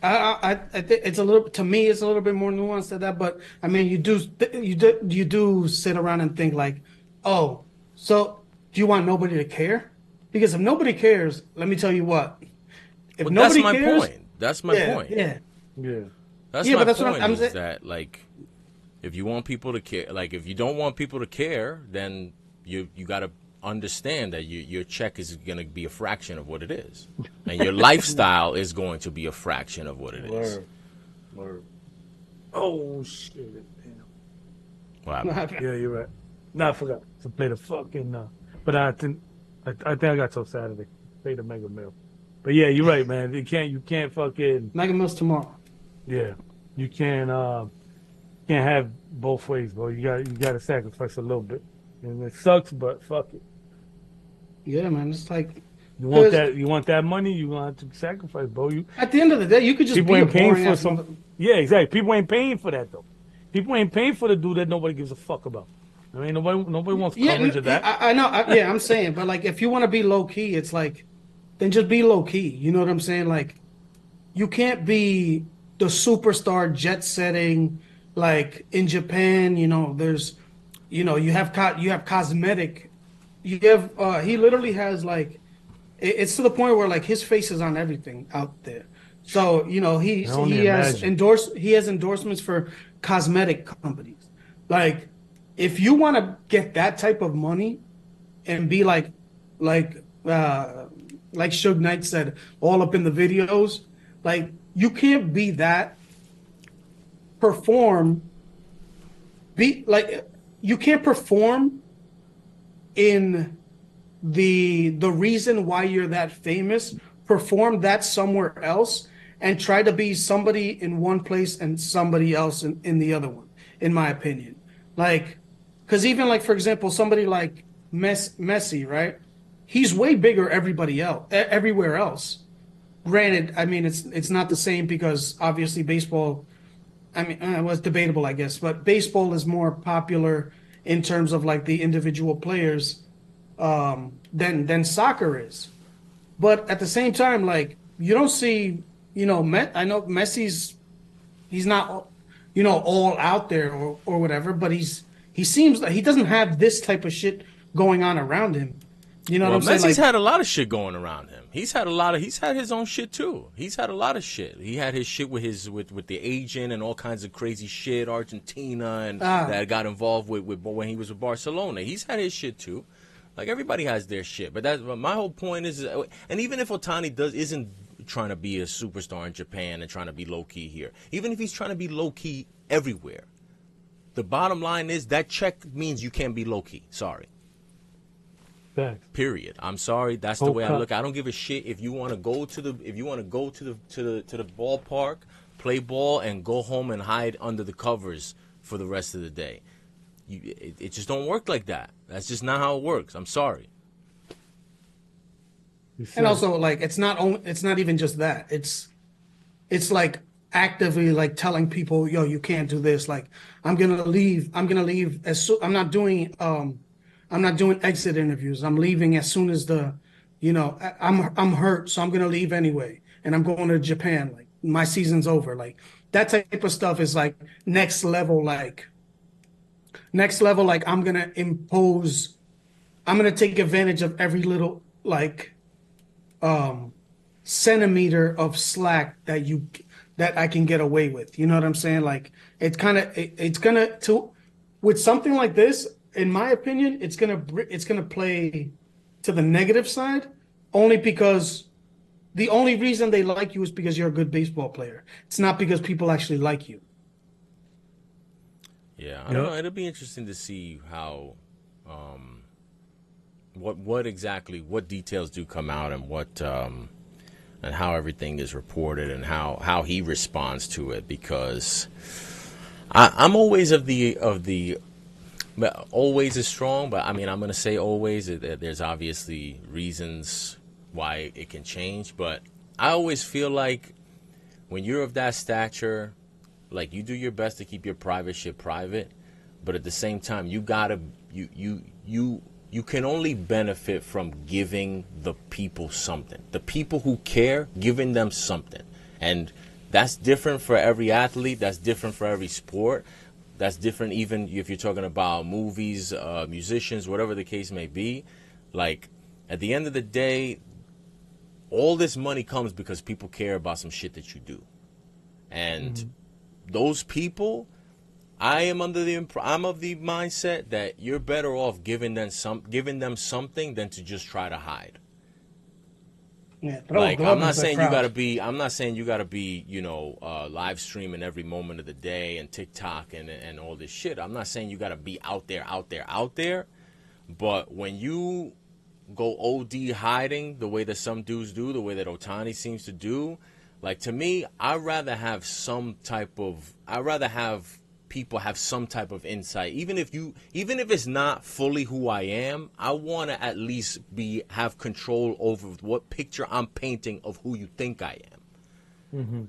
I think it's a little, to me, it's a little bit more nuanced than that. But I mean, you do sit around and think like, oh, so do you want nobody to care? Because if nobody cares, let me tell you what. If well, that's nobody my cares, point. That's my point. Yeah. Yeah. That's Yeah, my but that's what point. I'm Is saying. that like, if you want people to care, like if you don't want people to care, then you got to understand that your check is going to be a fraction of what it is, and your lifestyle is going to be a fraction of what it is. Word. Oh shit. Damn. What happened? Yeah, you're right. No, I forgot to play the fucking. But I think I got till Saturday. Play the Mega Mill. But yeah, you're right, man. You can't fucking. Mega Mills tomorrow. Yeah, you can't have both ways, bro. You got to sacrifice a little bit, and it sucks, but fuck it. Yeah, man. It's like, You want that money, you gonna have to sacrifice, bro. You at the end of the day, you could just people be a ain't paying boring for ass mother. some. Yeah, exactly. People ain't paying for that though. People ain't paying for the dude that nobody gives a fuck about. I mean, nobody wants coverage of that. I know. Yeah, I'm saying, but like, if you want to be low key, it's like, then just be low key. You know what I'm saying? Like, you can't be the superstar jet setting. Like in Japan, there's, you have cosmetic. You have he literally has like, it's to the point where like his face is on everything out there. So I can only imagine. he has endorsements for cosmetic companies. Like, if you want to get that type of money and be like Suge Knight said, all up in the videos, like you can't be that perform be like you can't perform in the reason why you're that famous, perform that somewhere else and try to be somebody in one place and somebody else in the other one, in my opinion. Like, because even like, for example, somebody like Messi, right? He's way bigger everywhere else. Granted, I mean, it's not the same because obviously baseball, I mean, it was debatable, I guess, but baseball is more popular in terms of like the individual players than soccer is. But at the same time, like you don't see, I know he's not, all out there or whatever, but he seems like he doesn't have this type of shit going on around him. You know what I'm saying? Messi's Like, had a lot of shit going around him. He's had his own shit too. He's had a lot of shit. He had his shit with with the agent and all kinds of crazy shit, Argentina, and that got involved with when he was with Barcelona. He's had his shit too. Like everybody has their shit. But my whole point is, and even if Otani isn't trying to be a superstar in Japan and trying to be low key here, even if he's trying to be low key everywhere, the bottom line is that check means you can't be low key. Sorry. Thanks. Period. I'm sorry. That's the way I look. I don't give a shit if you want to go to the ballpark, play ball, and go home and hide under the covers for the rest of the day. It just don't work like that. That's just not how it works. I'm sorry. and also like it's not even just that. it's like actively like telling people, yo, you can't do this. Like I'm gonna leave. I'm gonna leave as soon. I'm not doing exit interviews. I'm leaving as soon as I'm hurt, so I'm gonna leave anyway, and I'm going to Japan. Like my season's over. Like that type of stuff is like next level. Next level. Like I'm gonna impose. I'm gonna take advantage of every little like um centimeter of slack that I can get away with. You know what I'm saying? Like it's gonna to with something like this, in my opinion, it's gonna play to the negative side only because the only reason they like you is because you're a good baseball player. It's not because people actually like you. Yeah, I don't know. Yep. It'll be interesting to see how, what exactly, what details do come out, and what, and how everything is reported, and how he responds to it. Because I'm always but always is strong, but I mean, I'm gonna say always. There's obviously reasons why it can change, but I always feel like when you're of that stature, like you do your best to keep your private shit private, but at the same time, you can only benefit from giving the people something. The people who care, giving them something, and that's different for every athlete. That's different for every sport. That's different even if you're talking about movies, musicians, whatever the case may be. Like at the end of the day, all this money comes because people care about some shit that you do, and those people, I'm of the mindset that you're better off giving them something than to just try to hide. Yeah, throw a Like glove into the crowd. I'm not saying you gotta be, live streaming every moment of the day and TikTok and all this shit. I'm not saying you gotta be out there. But when you go OD hiding the way that some dudes do, the way that Otani seems to do, like to me, I'd rather have people have some type of insight. Even if it's not fully who I am, I want to at least have control over what picture I'm painting of who you think I am.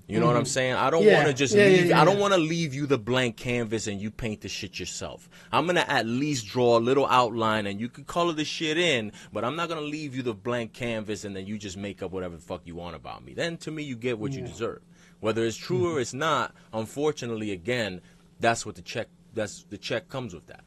You know what I'm saying? I don't want to Yeah, just yeah, yeah, leave. yeah, I don't yeah. want to leave you the blank canvas and you paint the shit yourself. I'm gonna at least draw a little outline and you can color the shit in, but I'm not gonna leave you the blank canvas and then you just make up whatever the fuck you want about me. Then to me, you get what you Yeah. deserve. Whether it's true or it's not, unfortunately, again, that's what the check. That's the check comes with that.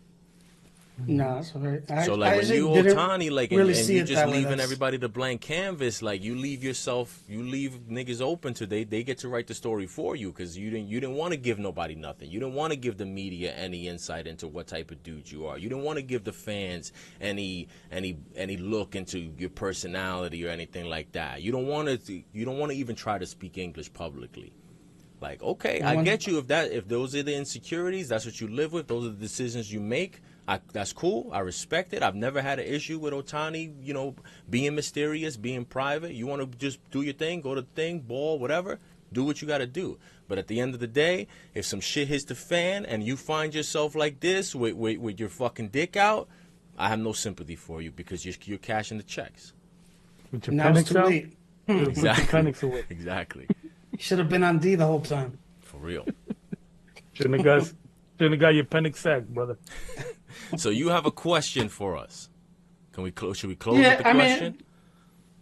No, that's all right. So like I when actually you didn't Otani, like really and see you it just that way. leaving That's everybody the blank canvas, like you leave niggas open to they get to write the story for you because you didn't want to give nobody nothing. You didn't want to give the media any insight into what type of dude you are. You didn't want to give the fans any look into your personality or anything like that. You don't want to even try to speak English publicly. Like, okay, and I one. get you if those are the insecurities, that's what you live with, those are the decisions you make. That's cool. I respect it. I've never had an issue with Otani, being mysterious, being private. You want to just do your thing, go to the thing, ball, whatever. Do what you got to do. But at the end of the day, if some shit hits the fan and you find yourself like this with your fucking dick out, I have no sympathy for you because you're cashing the checks. With your Now it's Penix too out, late. you You put your Exactly. Penix away. Exactly. should have been on D the whole time. For real. Shouldn't have got your Penix sack, brother. So you have a question for us. Can we close? Should we close with Yeah, the I question?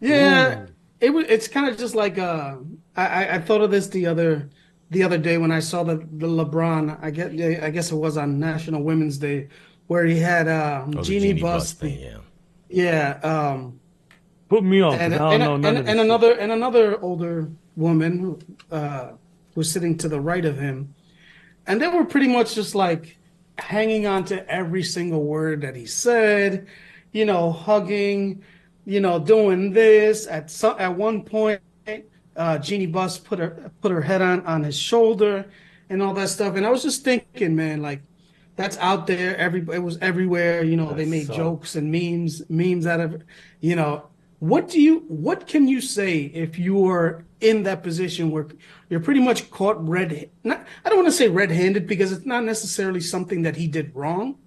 mean, yeah, Ooh. it's kind of just like I thought of this the other day when I saw the LeBron. I guess it was on National Women's Day where he had Oh, the Jeannie genie bus Buss. thing, yeah. Yeah, Put me on, because I don't know none of this shit. and another older woman who's sitting to the right of him, and they were pretty much just like hanging on to every single word that he said, hugging, doing this. At one point, Jeannie Buss put her head on his shoulder and all that stuff. And I was just thinking, man, like that's out there. It was everywhere. That They made sucks. jokes and memes out of it. You know, what can you say if you are in that position where you're pretty much caught not, I don't want to say red-handed because it's not necessarily something that he did wrong,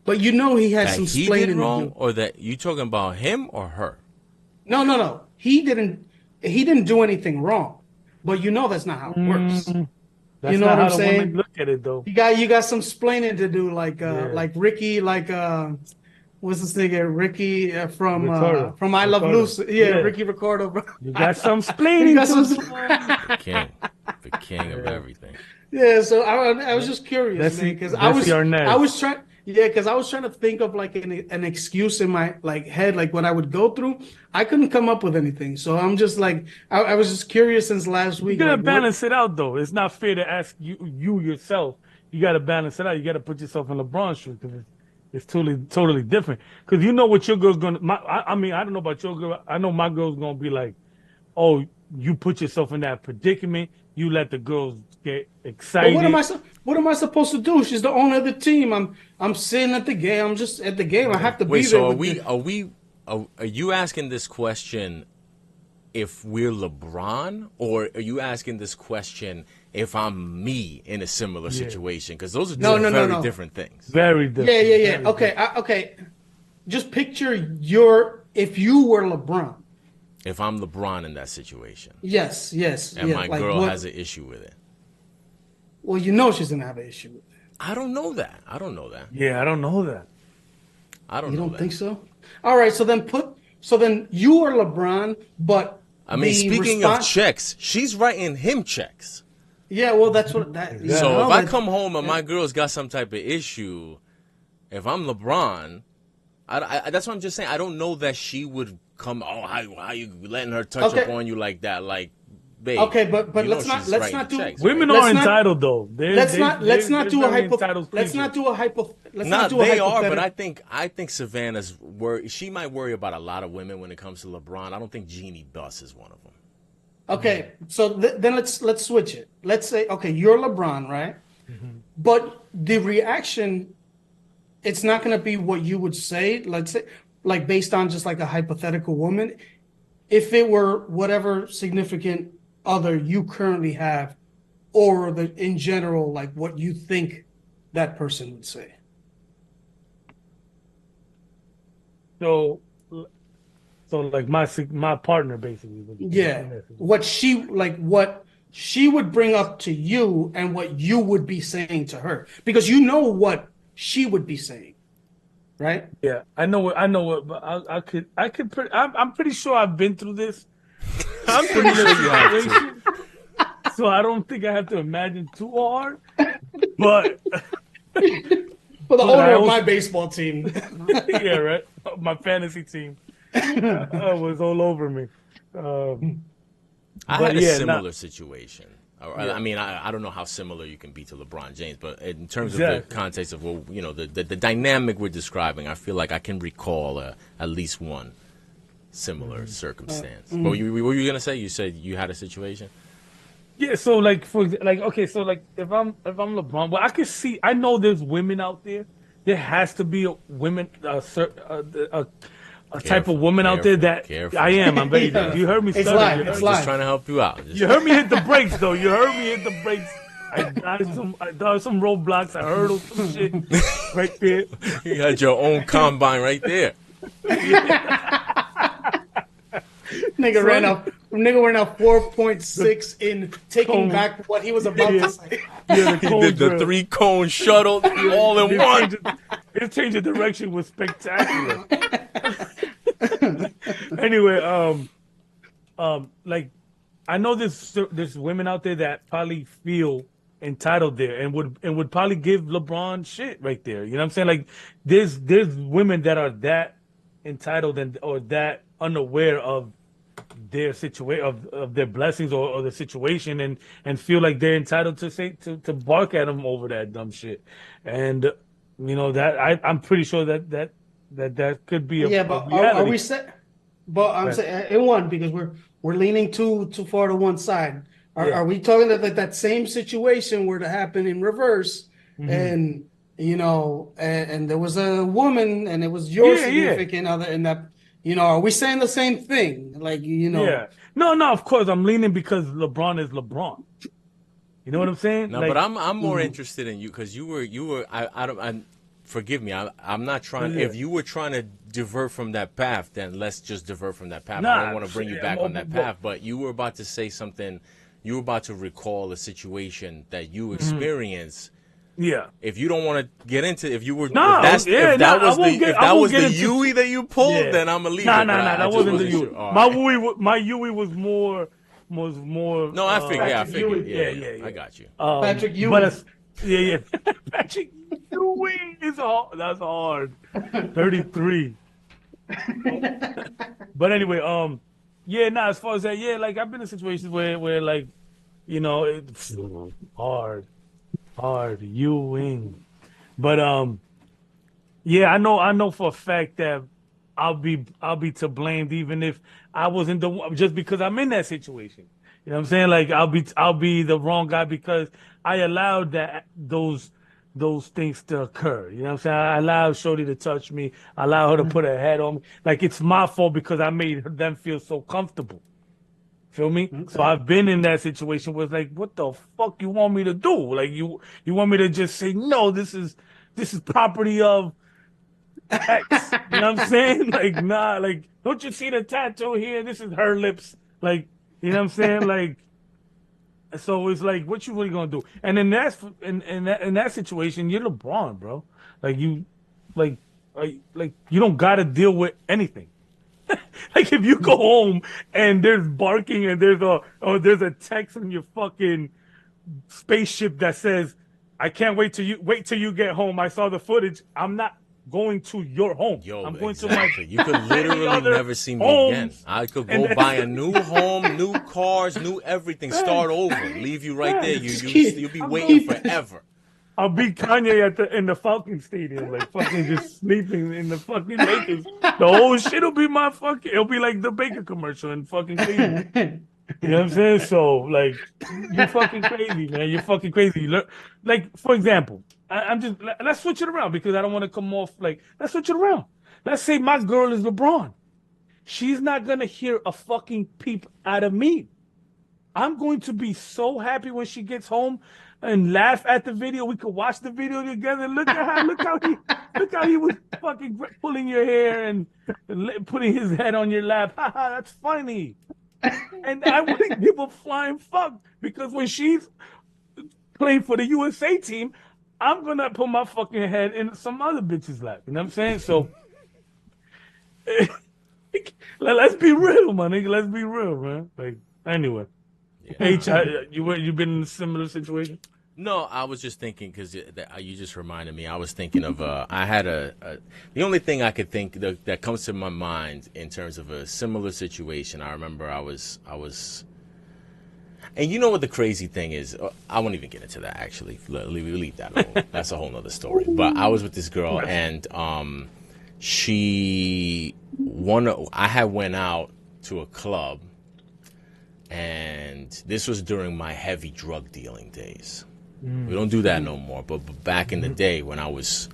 but he has That some he did splaining to wrong, do. or that you talking about him or her? No, no, no. He didn't do anything wrong. but you know that's not how it works. That's You know not what how I'm the saying? women look at it, though. You got some splaining to do, Yeah. like Ricky, what's this nigga Ricky Ricardo. from I Love Ricardo. Lucy, yeah, Yeah. Ricky Ricardo, bro. You got some He splaining got to some. do. King, the king of Yeah. everything. Yeah, so I was just curious, man, because Bessie I Arnaz. was trying, yeah, because I was trying to think of like an excuse in my like head, like what I would go through. I couldn't come up with anything, so I'm just like I was just curious since last You week, gotta like what. balance it out, though. It's not fair to ask you yourself. You gotta balance it out. You gotta put yourself in LeBron's shoes because it's totally different. Because you know what your girl's gonna. I mean, I don't know about your girl. I know my girl's gonna be like, "Oh, you put yourself in that predicament. You let the girls get But excited." what am I supposed to do? She's the owner of the team. I'm sitting at the game. I'm just at the game. I have to Wait, be there so with the. are you asking this question if we're LeBron, or are you asking this question if I'm me in a similar Yeah. situation? Because those are No, two no, no, very no. different things. Very different. Yeah, yeah, yeah. Very Okay, different. okay. Just picture if you were LeBron. If I'm LeBron in that situation, Yes, yes, and yeah. my Like girl what? has an issue with it, Well, you know she's gonna have an issue with it. I don't know that. I don't know that. Yeah, I don't know that. I don't You know don't that. think so? All right, so then you are LeBron, but I mean, the speaking of response. checks, she's writing him checks. Yeah, well, that's what that. You So know, if I that- come home and my girl's got some type of issue, if I'm LeBron, that's what I'm just saying. I don't know that she would come. Oh, how you letting her touch Okay. up on you like that? Like, babe. Okay, but you know let's not she's let's writing not the do checks, Women right? let's are not entitled, though. let's not do a very hypo entitled let's not creatures. do a hypo let's Nah, not do a they are, but hypothetical. I think Savannah's worry. She might worry about a lot of women when it comes to LeBron. I don't think Jeannie Buss is one of them. Okay, so then let's switch it. Let's say okay, you're LeBron, right? But the reaction, it's not going to be what you would say. Let's say, like based on just like a hypothetical woman. If it were whatever significant other you currently have, or in general, like what you think that person would say. So, like my partner basically. Yeah, what she would bring up to you, and what you would be saying to her, because you know what she would be saying, right? Yeah, I know what. But I'm pretty sure I've been through this. I'm pretty sure you have to. So I don't think I have to imagine too hard. But For the But I owner of also- my baseball team. yeah, right. My fantasy team was all over me. I But had a yeah, similar situation. I mean, I don't know how similar you can be to LeBron James, but in terms of the Exactly. context of the dynamic we're describing, I feel like I can recall at least one similar circumstance. But what were you gonna say? You said you had a situation. Yeah, so okay, so like if I'm LeBron, well, I know there's women out there. There has to be a type Careful, of woman out there that careful. I am. I'm very. Yeah. You heard me It's stutter. live, You it's heard- live. Just trying to help you out. You heard me hit the brakes, though. You heard me hit the brakes. I dodged some roadblocks. I hurdled some shit right there. You had your own combine right there. Nigga ran up 4.6 in taking Cone. back what he was about Yeah. to say. Yeah, the He cone did the drill. 3-cone shuttle all in one. His change of direction was spectacular. Anyway, like I know there's women out there that probably feel entitled there and would probably give LeBron shit right there. You know what I'm saying? Like there's women that are that entitled or that unaware of their situation of their blessings or the situation and feel like they're entitled to say to bark at them over that dumb shit. And that I'm pretty sure that could be Yeah, a but reality. are we set? But I'm saying in one because we're leaning too far to one side. Yeah. Are we talking that that same situation were to happen in reverse, and and there was a woman and it was your Yeah, yeah. significant other, and that are we saying the same thing? Like Yeah. No, of course I'm leaning because LeBron is LeBron. You know what I'm saying? No, Like, but I'm more interested in you because you were I don't forgive me. I'm not trying. Yeah. If you were trying to divert from that path, then let's just divert from that path. I Nah, don't want to bring you shit, back I'm on that open, path. But you were about to say something. you were about to recall a situation that you experienced. Yeah. If you don't want to get into, if you were, No, if that was the Yui that you pulled, then I'm gonna leave it. Nah, that wasn't the Yui. Sure. Right. My Yui was more. No, I figured. Yeah, I Patrick figured. Ewing. Yeah. I got you. Patrick But Ewing. yeah. Patrick Ewing is hard. That's hard. 33. But anyway, yeah, nah. As far as that, yeah, like I've been in situations where like, you know, it's hard, Ewing. But yeah, I know for a fact that I'll be to blame even if I wasn't the one, just because I'm in that situation. You know what I'm saying? Like I'll be the wrong guy because I allowed those things to occur. You know what I'm saying? I allowed Shorty to touch me. I allowed her to put her head on me. Like it's my fault because I made them feel so comfortable. Feel me? Okay. So I've been in that situation where it's like, what the fuck you want me to do? Like you want me to just say no? This is property of X. You know what I'm saying? Like nah. Like don't you see the tattoo here? This is her lips. Like you know what I'm saying? Like so it's like, what you really gonna do? And then in that situation, you're LeBron, bro. Like you, like you don't gotta deal with anything. Like if you go home and there's barking and there's a text on your fucking spaceship that says, "I can't wait till you get home. I saw the footage. I'm not going to your home. Yo, I'm going exactly. to You could literally other never see me again. homes. I could And go then- buy a new home, new cars, new everything, start over, leave you right there. You'll be waiting forever. I'll be Kanye in the Falcon Stadium, like fucking just sleeping in the fucking Lakers. The whole shit'll be my fucking. It'll be like the Baker commercial in fucking Cleveland. You know what I'm saying? So like, you're fucking crazy, man. You're fucking crazy. Like for example, I'm just let's switch it around because I don't want to come off like let's switch it around. Let's say my girl is LeBron. She's not gonna hear a fucking peep out of me. I'm going to be so happy when she gets home and laugh at the video. We could watch the video together. Look how he was fucking pulling your hair and putting his head on your lap. Haha, that's funny. And I wouldn't give a flying fuck because when she's playing for the USA team, I'm gonna put my fucking head in some other bitch's lap. You know what I'm saying? So let's be real, my nigga. Let's be real, man. Like anyway. H, you been in a similar situation? No, I was just thinking because you just reminded me. I was thinking of I had the only thing I could think that comes to my mind in terms of a similar situation. I remember I was, and you know what the crazy thing is? I won't even get into that. Actually, leave that alone. That's a whole nother story. But I was with this girl, and I had went out to a club. And this was during my heavy drug dealing days. We don't do that no more. But back in the day when I was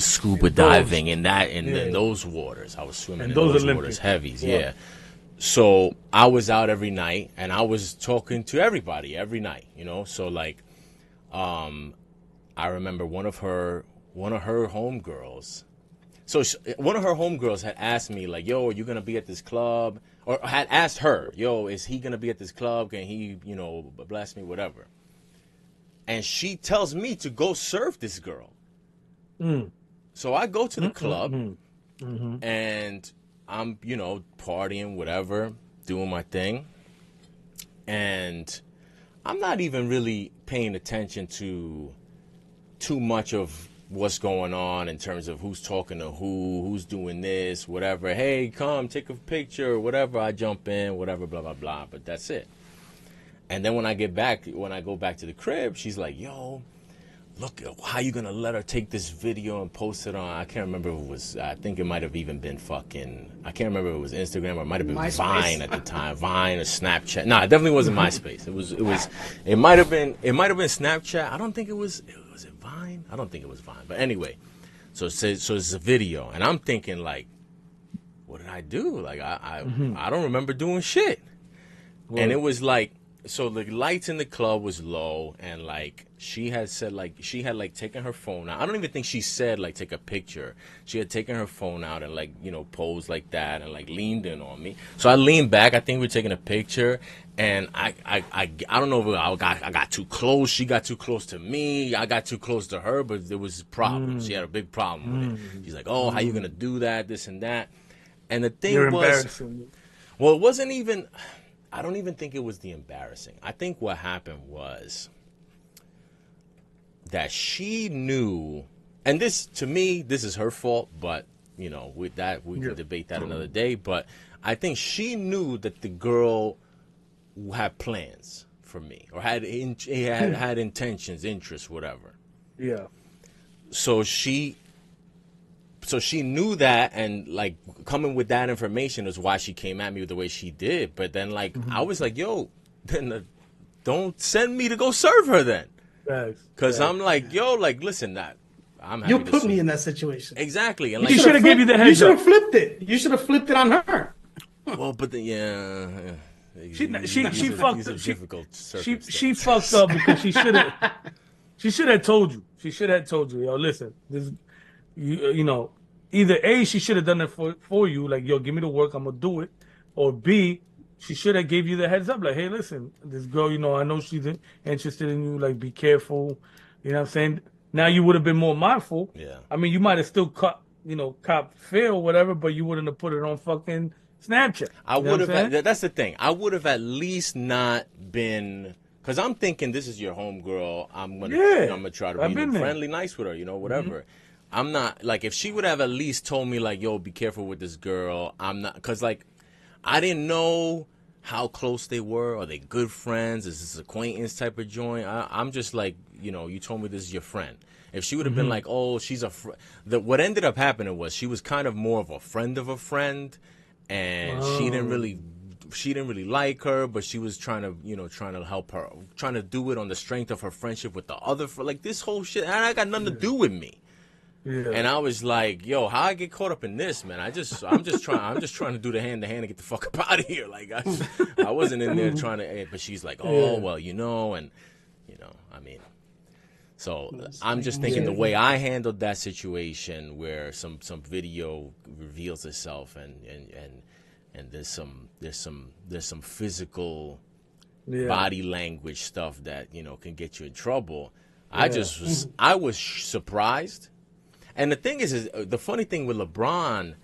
scuba diving in those waters, I was swimming in those waters, heavies, yeah. So I was out every night, and I was talking to everybody every night, you know. So like, I remember one of her homegirls. So one of her homegirls had asked me like, "Yo, are you gonna be at this club?" Or had asked her, "Yo, is he gonna be at this club? Can he, bless me, whatever?" And she tells me to go serve this girl. So I go to the club, and I'm, partying, whatever, doing my thing, and I'm not even really paying attention to too much of what's going on in terms of who's talking to who's doing this, whatever. Hey, come take a picture, whatever. I jump in, whatever, blah, blah, blah. But that's it. And then when I go back to the crib, she's like, "Yo, look, how you gonna let her take this video and post it on?" I can't remember if it was. I think it might have even been I can't remember if it was Instagram or it might have been MySpace. Vine at the time, Vine or Snapchat. No, it definitely wasn't MySpace. It might have been Snapchat. I don't think it was. Was it Vine? I don't think it was Vine. But anyway, so it's a video, and I'm thinking like, what did I do? Like I don't remember doing shit. Right. And it was like so the lights in the club was low, and like she had said, like she had like taken her phone out. I don't even think she said like take a picture. She had taken her phone out and like posed like that and like leaned in on me. So I leaned back. I think we were taking a picture, and I don't know if I got too close. She got too close to me. I got too close to her, but there was problems. She had a big problem with it. She's like, "Oh, how you gonna do that? This and that." And the You're thing was, embarrassing. well, it wasn't even. I don't even think it was the embarrassing. I think what happened was that she knew, and this, to me, this is her fault, but, with that, we can debate that another day. But I think she knew that the girl had plans for me or had intentions, interests, whatever. Yeah. So she knew that, and like coming with that information is why she came at me the way she did. But then like I was like, yo, then don't send me to go serve her then, because I'm like, yo, like listen, that I'm happy You to put see me in that situation. exactly, and She like should have gave you the heads You should up. have flipped it. You should have flipped it on her. well, but the, yeah. She These are fucked up. difficult She circumstances. fucked up because she should have told you. She should have told you, yo, listen, this, either A, she should have done it for you, like, yo, give me the work, I'm gonna do it, or B, she should have gave you the heads up, like, hey, listen, this girl, I know she's interested in you, like, be careful, you know what I'm saying? Now you would have been more mindful. Yeah. I mean, you might have still cop fail or whatever, but you wouldn't have put it on fucking Snapchat. I You know would what I'm have. saying? That's the thing. I would have at least not been, because I'm thinking this is your homegirl. I'm gonna try to I've be been there. friendly, nice with her. Whatever. I'm not like, if she would have at least told me like, yo, be careful with this girl. I'm not, because like I didn't know how close they were. Are they good friends? Is this acquaintance type of joint? I'm just like, you told me this is your friend. If she would have been like, oh, she's what ended up happening was she was kind of more of a friend of a friend, and she didn't really like her, but she was trying to help her, trying to do it on the strength of her friendship with the other, like this whole shit. And I got nothing to do with me. Yeah. And I was like, yo, how I get caught up in this, man? I'm just trying to do the hand to hand and get the fuck up out of here. Like I wasn't in there trying to, but she's like, oh, well, and I mean, so I'm just thinking the way I handled that situation where some video reveals itself and there's some physical body language stuff that can get you in trouble. I was surprised. And the thing is the funny thing with LeBron,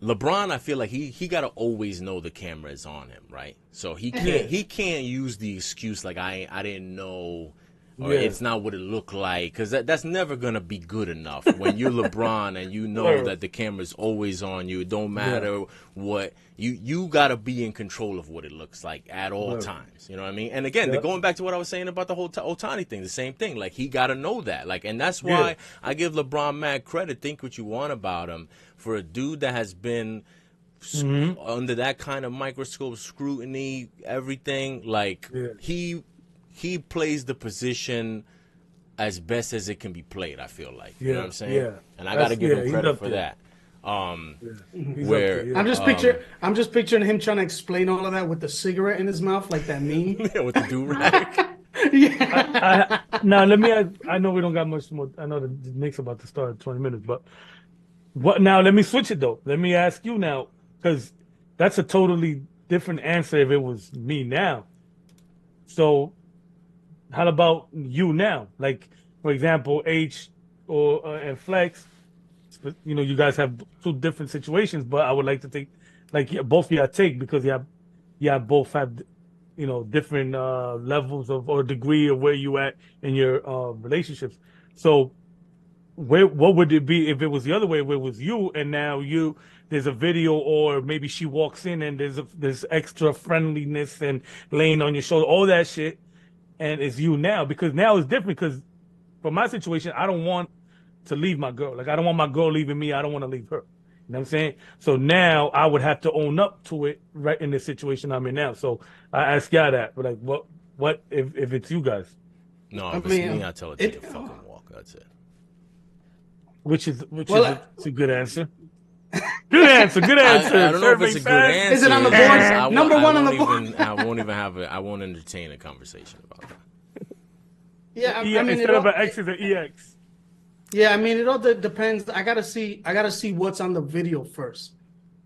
I feel like he got to always know the camera is on him, right? So he can't use the excuse like I didn't know, or it's not what it looked like, because that's never gonna be good enough when you're LeBron and you know that the camera's always on you. It don't matter what you gotta be in control of what it looks like at all times. You know what I mean? And again, going back to what I was saying about the whole Ohtani thing, the same thing. Like he gotta know that. Like, and that's why I give LeBron mad credit. Think what you want about him, for a dude that has been under that kind of microscope scrutiny, everything. Like he plays the position as best as it can be played, I feel like. You know what I'm saying? Yeah. And I got to give him credit for that. Where I'm just picturing him trying to explain all of that with the cigarette in his mouth, like that meme. with the do-rag. Now let me ask, I know we don't got much more. I know the Knicks about to start in 20 minutes, but what now? Let me switch it though. Let me ask you now, because that's a totally different answer if it was me now. So how about you now? Like, for example, H or and Flex, you guys have two different situations, but I would like to take, like, both of y'all take, because y'all both have, different levels of or degree of where you at in your relationships. So what would it be if it was the other way, where it was you and now there's a video, or maybe she walks in and there's extra friendliness and laying on your shoulder, all that shit, and it's you now, because now it's different, because for my situation, I don't want to leave my girl. Like, I don't want my girl leaving me. I don't want to leave her. You know what I'm saying? So now I would have to own up to it right in the situation I'm in now. So I ask y'all that. But like, what if it's you guys? No, if it's me, I tell her to fucking walk. That's it. Which is a good answer. Good answer. Good answer. I don't know if it's a good answer. Is it on the It's board? just Number one on the board. I won't even have it. I won't entertain a conversation about that. Yeah, Instead of an X, is an EX. Yeah, I mean, it all depends. I gotta see what's on the video first.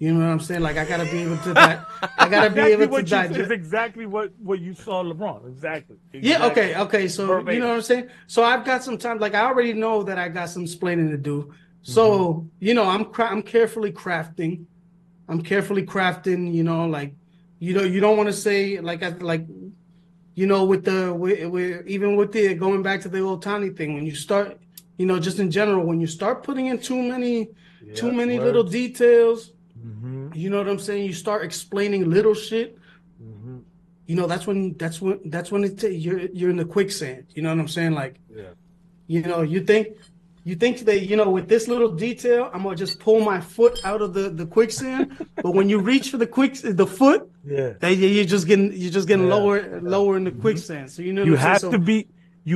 You know what I'm saying? Like, I gotta be able to. I gotta be able to digest. It's exactly what you saw LeBron. Exactly. Yeah. Okay. So Verbatim. you know what I'm saying. So I've got some time. Like, I already know that I got some explaining to do. So you know, I'm carefully crafting. You know, like, you don't want to say like you know, with even with the going back to the Otani thing, when you start, you know, just in general, when you start putting in too many little details, you know what I'm saying? You start explaining little shit. You know, that's when you're in the quicksand. You know what I'm saying? Like, you know, you think that, you know, with this little detail, I'm gonna just pull my foot out of the quicksand. But when you reach for the foot, you're just getting lower in the quicksand. So you know, you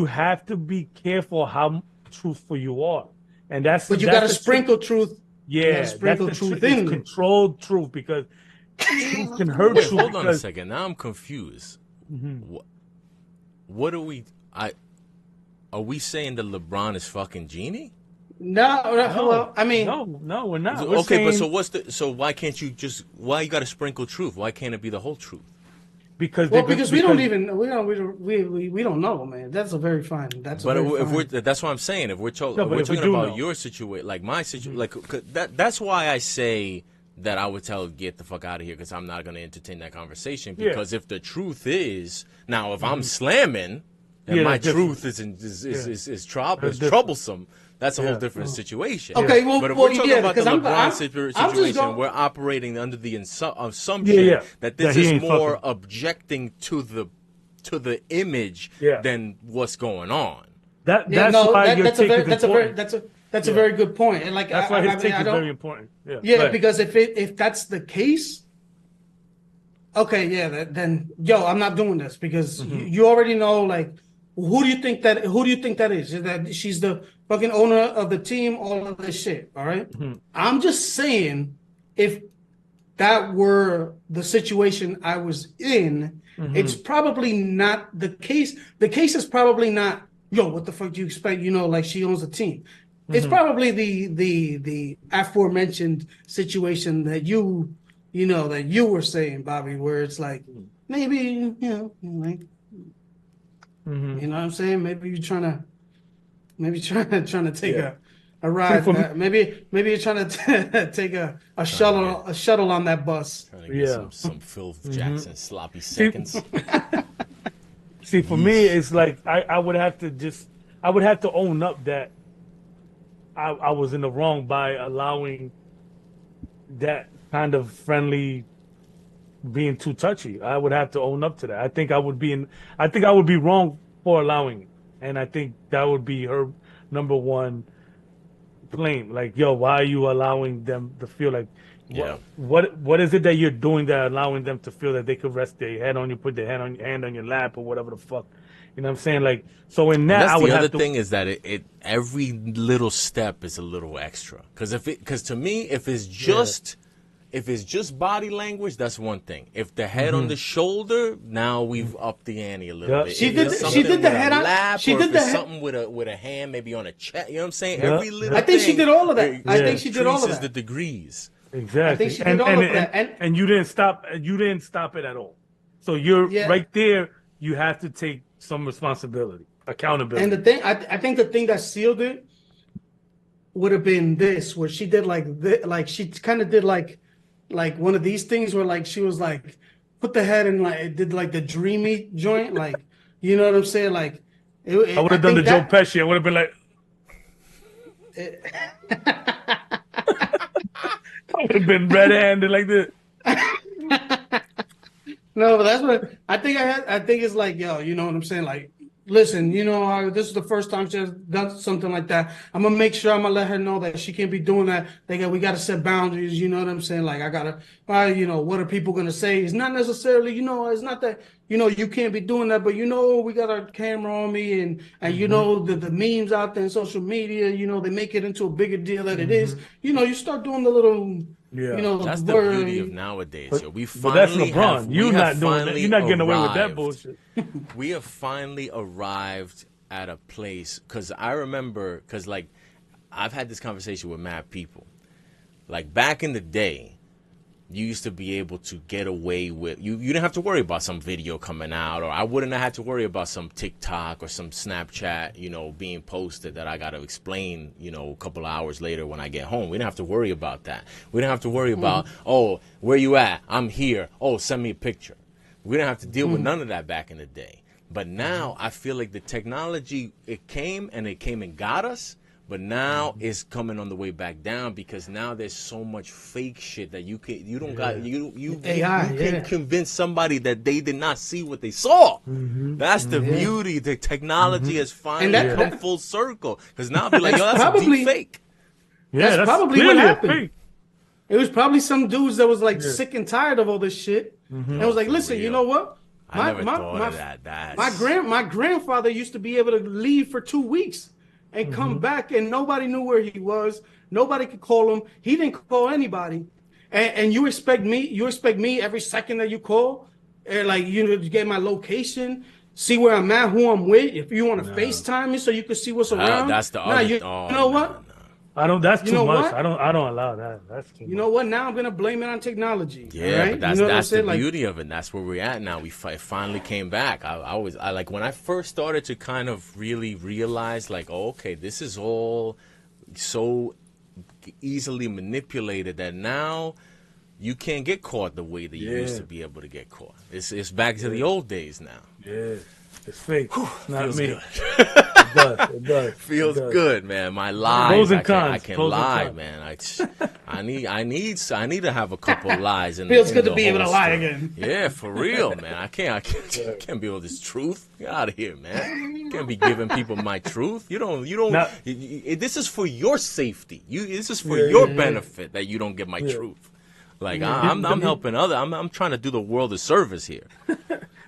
have to be careful how truthful you are, and but you got to sprinkle truth. Yeah, sprinkle truth in controlled truth, because truth can hurt you. Hold on a second. Now I'm confused. What are we? Are we saying that LeBron is fucking genie? No. Well, I mean, no, we're not. Okay, but so why can't you why you got to sprinkle truth? Why can't it be the whole truth? Because we don't know, man. That's a very fine. That's what I'm saying. If we're talking about your situation, like my situation, like that's why I say that I would tell get the fuck out of here, because I'm not going to entertain that conversation. Because if the truth is now, if I'm slamming and my truth is troublesome, that's a whole different situation. Okay, well, but if we're talking about the LeBron situation, we're operating under the assumption that this is more objecting to the image than what's going on. That's a very good point. And like, that's why his take is very important. Because if that's the case, okay, then I'm not doing this, because you already know, like, who do you think that is? Is that she's the fucking owner of the team, all of this shit, all right? I'm just saying, if that were the situation I was in, it's probably not the case. The case is probably not, what the fuck do you expect? You know, like, she owns a team. It's probably the aforementioned situation that you were saying, Bobby, where it's like, maybe, like, you know what I'm saying? Maybe you're trying to take a ride. Maybe you're trying to take a shuttle on that bus. Trying to get some Phil Jackson sloppy seconds. See, for me, it's like I would have to own up that I was in the wrong by allowing that kind of friendly being too touchy. I would have to own up to that. I think I would be wrong for allowing it. And I think that would be her number one claim. Like, why are you allowing them to feel like, what is it that you're doing that allowing them to feel that they could rest their head on you, put their hand on your lap, or whatever the fuck? You know what I'm saying? Like, so in that, I would have to. The other thing is that it every little step is a little extra. Because to me, if it's just body language, that's one thing. If the head on the shoulder, now we've upped the ante a little bit. She did the head on lap. She did something with a hand, maybe on a chest. You know what I'm saying? Every little. I think she did all of that. I think she did all of that. The degrees. Exactly. I think she did all of that. And you didn't stop. You didn't stop it at all. So you're right there. You have to take some responsibility, accountability. And the thing, I think the thing that sealed it would have been this, where she did like she kind of did like one of these things where, like, she was like, put the head in, like, it did like the dreamy joint, like, you know what I'm saying? Like, I would have done the Joe Pesci. I would have been like, I would have been red-handed like this. No, but that's what I think. I think it's like, you know what I'm saying? Like, listen, this is the first time she's done something like that. I'm gonna make sure I'm gonna let her know that she can't be doing that. We got to set boundaries. You know what I'm saying? Like I gotta, what are people gonna say? It's not necessarily, it's not that, you can't be doing that, but we got our camera on me, and the memes out there in social media, they make it into a bigger deal than it is. You start doing the little, Yeah. That's the beauty of word. nowadays, But yo. We but that's finally LeBron. we You have not doing that. You're finally not getting away with that arrived. bullshit. We have finally arrived at a place, because I remember, because like I've had this conversation with mad people. Like back in the day, you used to be able to get away with, you didn't have to worry about some video coming out, or I wouldn't have had to worry about some TikTok or some Snapchat, being posted that I got to explain, a couple of hours later when I get home. We didn't have to worry about that. We didn't have to worry about, oh, where you at? I'm here. Oh, send me a picture. We didn't have to deal with none of that back in the day. But now I feel like the technology, it came and got us. But now it's coming on the way back down, because now there's so much fake shit that you can convince somebody that they did not see what they saw. That's the beauty. The technology has finally come full circle, because now they're like, yo, that's a deep fake. Yeah, that's probably what clearly a happened. fake. It was probably some dudes that was like sick and tired of all this shit, and was like, listen, you know what? I never thought of that. My grandfather used to be able to leave for 2 weeks and come back, and nobody knew where he was. Nobody could call him. He didn't call anybody. And you expect me every second that you call, and like to get my location, see where I'm at, who I'm with. If you want to FaceTime me so you can see what's around. That's the other. You know what? I don't. That's too much. What? I don't allow that. That's too much. You know what? Now I'm gonna blame it on technology. Yeah, right? but that's the beauty of it. That's where we're at now. It finally came back. I like when I first started to kind of really realize, like, oh, okay, this is all so easily manipulated that now you can't get caught the way that you used to be able to get caught. It's back to the old days now. Yeah, it's fake. Not Feels me. good. It does. Feels good, man. My lies. Pros and cons. I can lie, man. I need to have a couple lies. Feels good to be able to lie again. Yeah, for real, man. I can't be all this truth. Get out of here, man. You can't be giving people my truth. You don't. This is for your safety. This is for your benefit that you don't get my truth. Like I'm helping other. I'm trying to do the world a service here.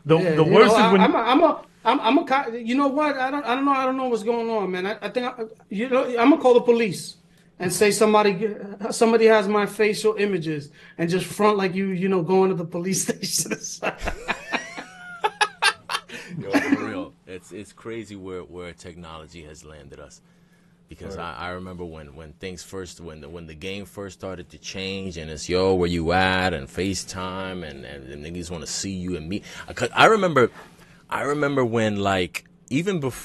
The worst is when I'm a. You know what? I don't know what's going on, man. I think I'm gonna call the police and say somebody has my facial images and just front like going to the police station. Yo, for real, it's crazy where technology has landed us. Because I remember when things first, when the game first started to change, and it's yo, where you at, and FaceTime, and niggas want to see you and meet. I remember when even when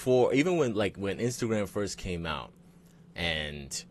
Instagram first came out, and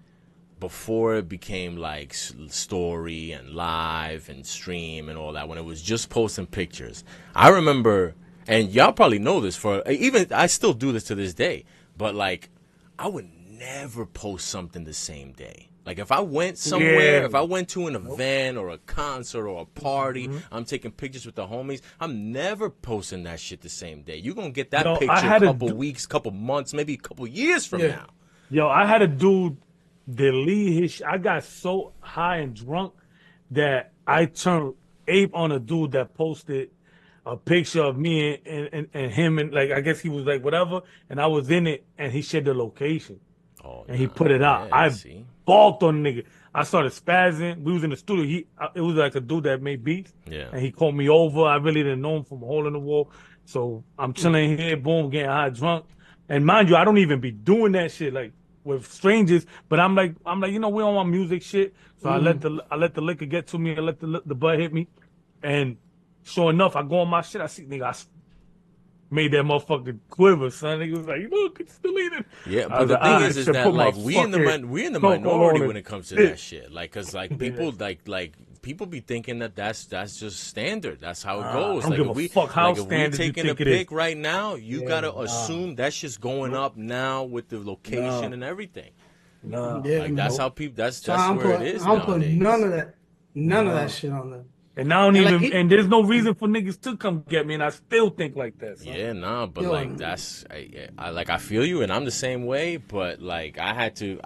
before it became like story and live and stream and all that, when it was just posting pictures, I remember, and y'all probably know this, even I still do this to this day, but like I would never post something the same day. Like if I went somewhere, if I went to an event or a concert or a party, I'm taking pictures with the homies, I'm never posting that shit the same day. You're going to get that picture a couple weeks, couple months, maybe a couple years from now. Yo, I had a dude delete his I got so high and drunk that I turned ape on a dude that posted a picture of me and him, and like I guess he was like whatever, and I was in it, and he shared the location. And he put it out. I balked on the nigga. I started spazzing. We was in the studio. It was like a dude that made beats. Yeah. And he called me over. I really didn't know him from a hole in the wall. So I'm chilling here, boom, getting high drunk. And mind you, I don't even be doing that shit like with strangers. But I'm like, we don't want music shit. So I let the liquor get to me. I let the bud hit me. And sure enough, I go on my shit. I see nigga, I made that motherfucker quiver, son. He was like, look, it's deleted. Yeah, but the thing is that like we in the minority when it comes to that shit. Like, cause like people like people be thinking that's just standard. That's how it goes. I don't give a fuck how standard you think taking a it pic is. right now, you gotta assume that's just going up now with the location and everything. No, yeah, like that's how people. That's so where it is. I don't put nowadays. none of that shit on there. And I don't And even, like, and there's no reason for niggas to come get me, and I still think like that. Son. Yeah, nah, but Yo, like that's I like I feel you, and I'm the same way. But like I had to